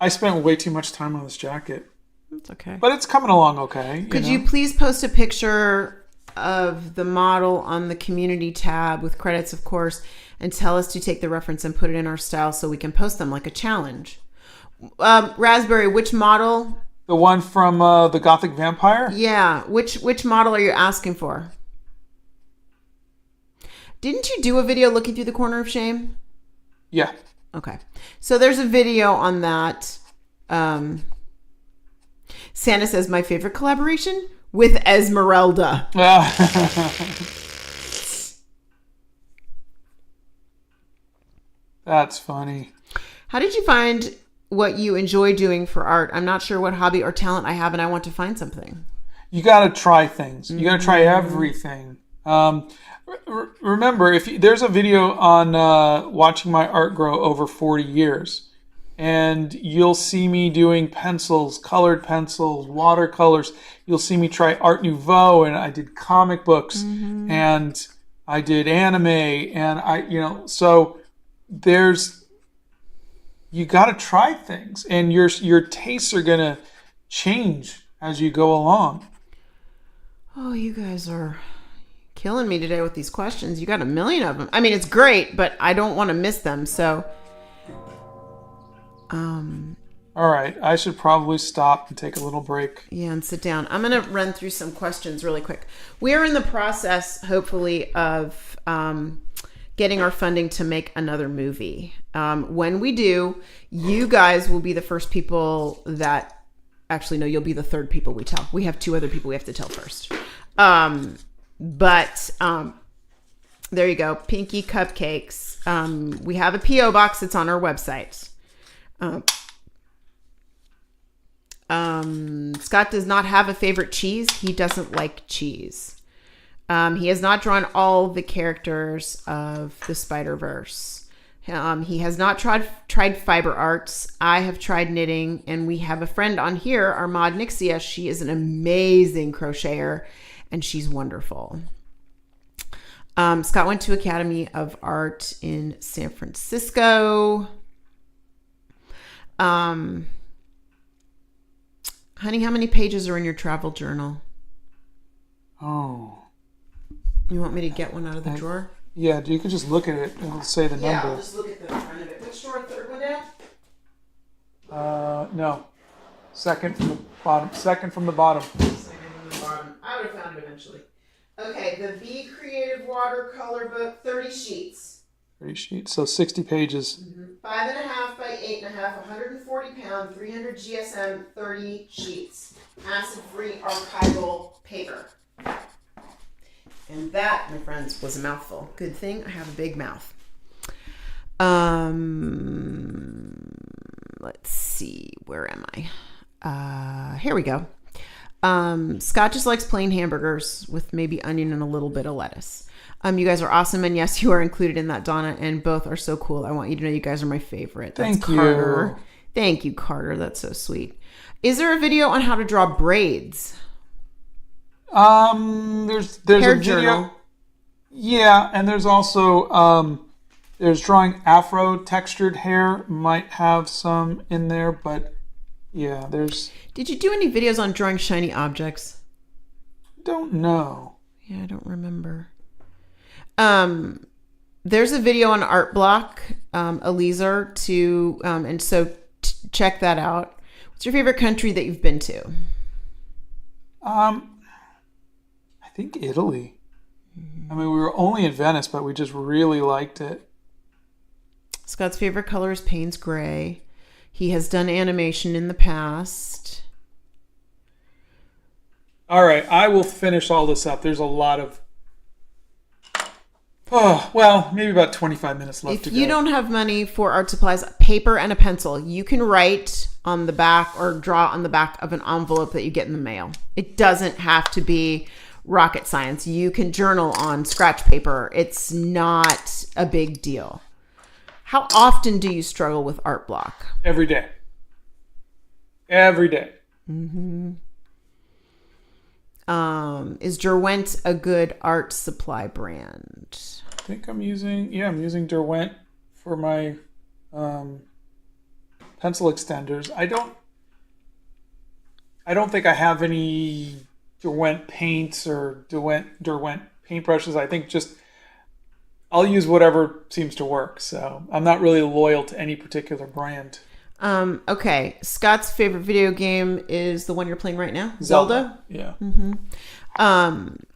I spent way too much time on this jacket. That's okay. But it's coming along okay. Could you please post a picture of the model on the community tab with credits, of course, and tell us to take the reference and put it in our style so we can post them like a challenge? Raspberry, which model? The one from the Gothic Vampire? Yeah. Which model are you asking for? Didn't you do a video looking through the corner of shame? Yeah. Okay. So there's a video on that. Santa says, my favorite collaboration with Esmeralda. That's funny. How did you find what you enjoy doing for art? I'm not sure what hobby or talent I have, and I want to find something. You got to try things. You got to try everything. Remember, there's a video on watching my art grow over 40 years, and you'll see me doing pencils, colored pencils, watercolors. You'll see me try Art Nouveau, and I did comic books, and I did anime, and so you got to try things, and your tastes are going to change as you go along. Oh, you guys are killing me today with these questions. You got a million of them. I mean, it's great, but I don't want to miss them. So, All All right, I should probably stop and take a little break. Yeah, and sit down. I'm going to run through some questions really quick. We are in the process, hopefully, of getting our funding to make another movie. When we do, you guys will be the first people that... Actually, no, you'll be the third people we tell. We have 2 other people we have to tell first. But there you go. Pinky Cupcakes. We have a P.O. box. It's on our website. Scott does not have a favorite cheese. He doesn't like cheese. He has not drawn all the characters of the Spider-Verse. He has not tried fiber arts. I have tried knitting, and we have a friend on here, our mod Nixia. She is an amazing crocheter, and she's wonderful. Scott went to Academy of Art in San Francisco. Honey, how many pages are in your travel journal? Oh. You want me to get one out of the drawer? Yeah, you can just look at it and it'll say the Yeah, number. I'll just look at the front of it. Which drawer? Third one down? No. Second from the bottom. Second from the bottom. Second from the bottom. I would have found it eventually. Okay, the Be Creative watercolor book, 30 sheets. 30 sheets, so 60 pages. 5.5 by 8.5, 140 pound, 300 GSM, 30 sheets. Acid-free archival paper. And that, my friends, was a mouthful. Good thing I have a big mouth. Let's see. Where am I? Here we go. Scott just likes plain hamburgers with maybe onion and a little bit of lettuce. You guys are awesome, and yes, you are included in that, Donna, and both are so cool. I want you to know you guys are my favorite. That's Thank Carter. you. Thank you, Carter. That's so sweet. Is there a video on how to draw braids? There's Hair a video. journal. Yeah, and there's also there's drawing afro textured hair. Might have some in there, but yeah, there's. Did you do any videos on drawing shiny objects? Don't know. Yeah, I don't remember. There's a video on Art Block, Eliezer, to and so check that out. What's your favorite country that you've been to? I think Italy. I mean, we were only in Venice, but we just really liked it. Scott's favorite color is Payne's Gray. He has done animation in the past. All right, I will finish all this up. There's a lot of. Oh, well, maybe about 25 minutes left to If go. you don't have money for art supplies, paper and a pencil, you can write on the back or draw on the back of an envelope that you get in the mail. It doesn't have to be rocket science. You can journal on scratch paper. It's not a big deal. How often do you struggle with Art Block? Every day. Every day. Is Derwent a good art supply brand? I think I'm using Derwent for my pencil extenders. I don't think I have any Derwent paints or Derwent paintbrushes. I think just I'll use whatever seems to work. So I'm not really loyal to any particular brand. Okay. Scott's favorite video game is the one you're playing right now? Zelda? Yeah.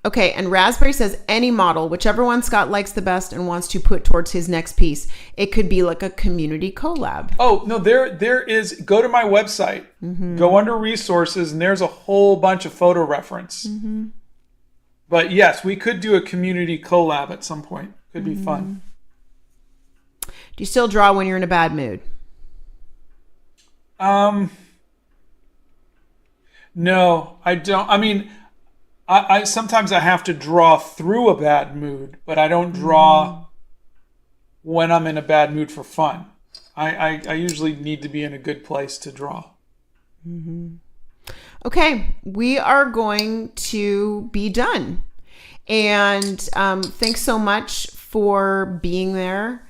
Okay, and Raspberry says any model, whichever one Scott likes the best and wants to put towards his next piece. It could be like a community collab. Oh, no, there is, go to my website, go under resources, and there's a whole bunch of photo reference. But yes, we could do a community collab at some point. Could be fun. Do you still draw when you're in a bad mood? No, I don't. I mean, I sometimes I have to draw through a bad mood, but I don't draw when I'm in a bad mood for fun. I usually need to be in a good place to draw. Okay, we are going to be done. And thanks so much for being there.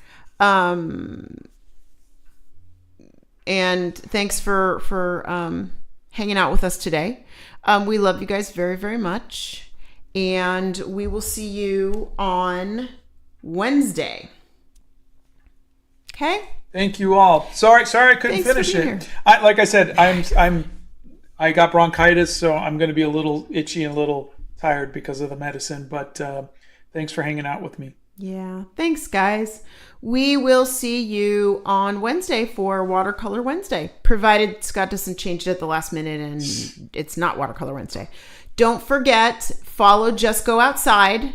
And thanks for hanging out with us today. We love you guys very, very much. And we will see you on Wednesday. Okay? Thank you all. Sorry, I couldn't Thanks for finish being it. here. Like I said, I got bronchitis, so I'm going to be a little itchy and a little tired because of the medicine. But thanks for hanging out with me. Yeah. Thanks, guys. We will see you on Wednesday for Watercolor Wednesday, provided Scott doesn't change it at the last minute and it's not Watercolor Wednesday. Don't forget, follow Just Go Outside.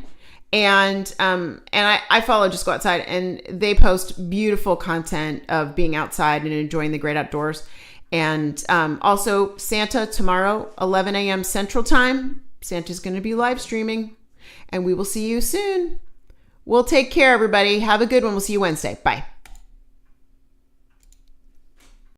And I follow Just Go Outside, and they post beautiful content of being outside and enjoying the great outdoors. And also Santa tomorrow, 11 a.m. Central Time. Santa's going to be live streaming, and we will see you soon. We'll take care, everybody. Have a good one. We'll see you Wednesday. Bye.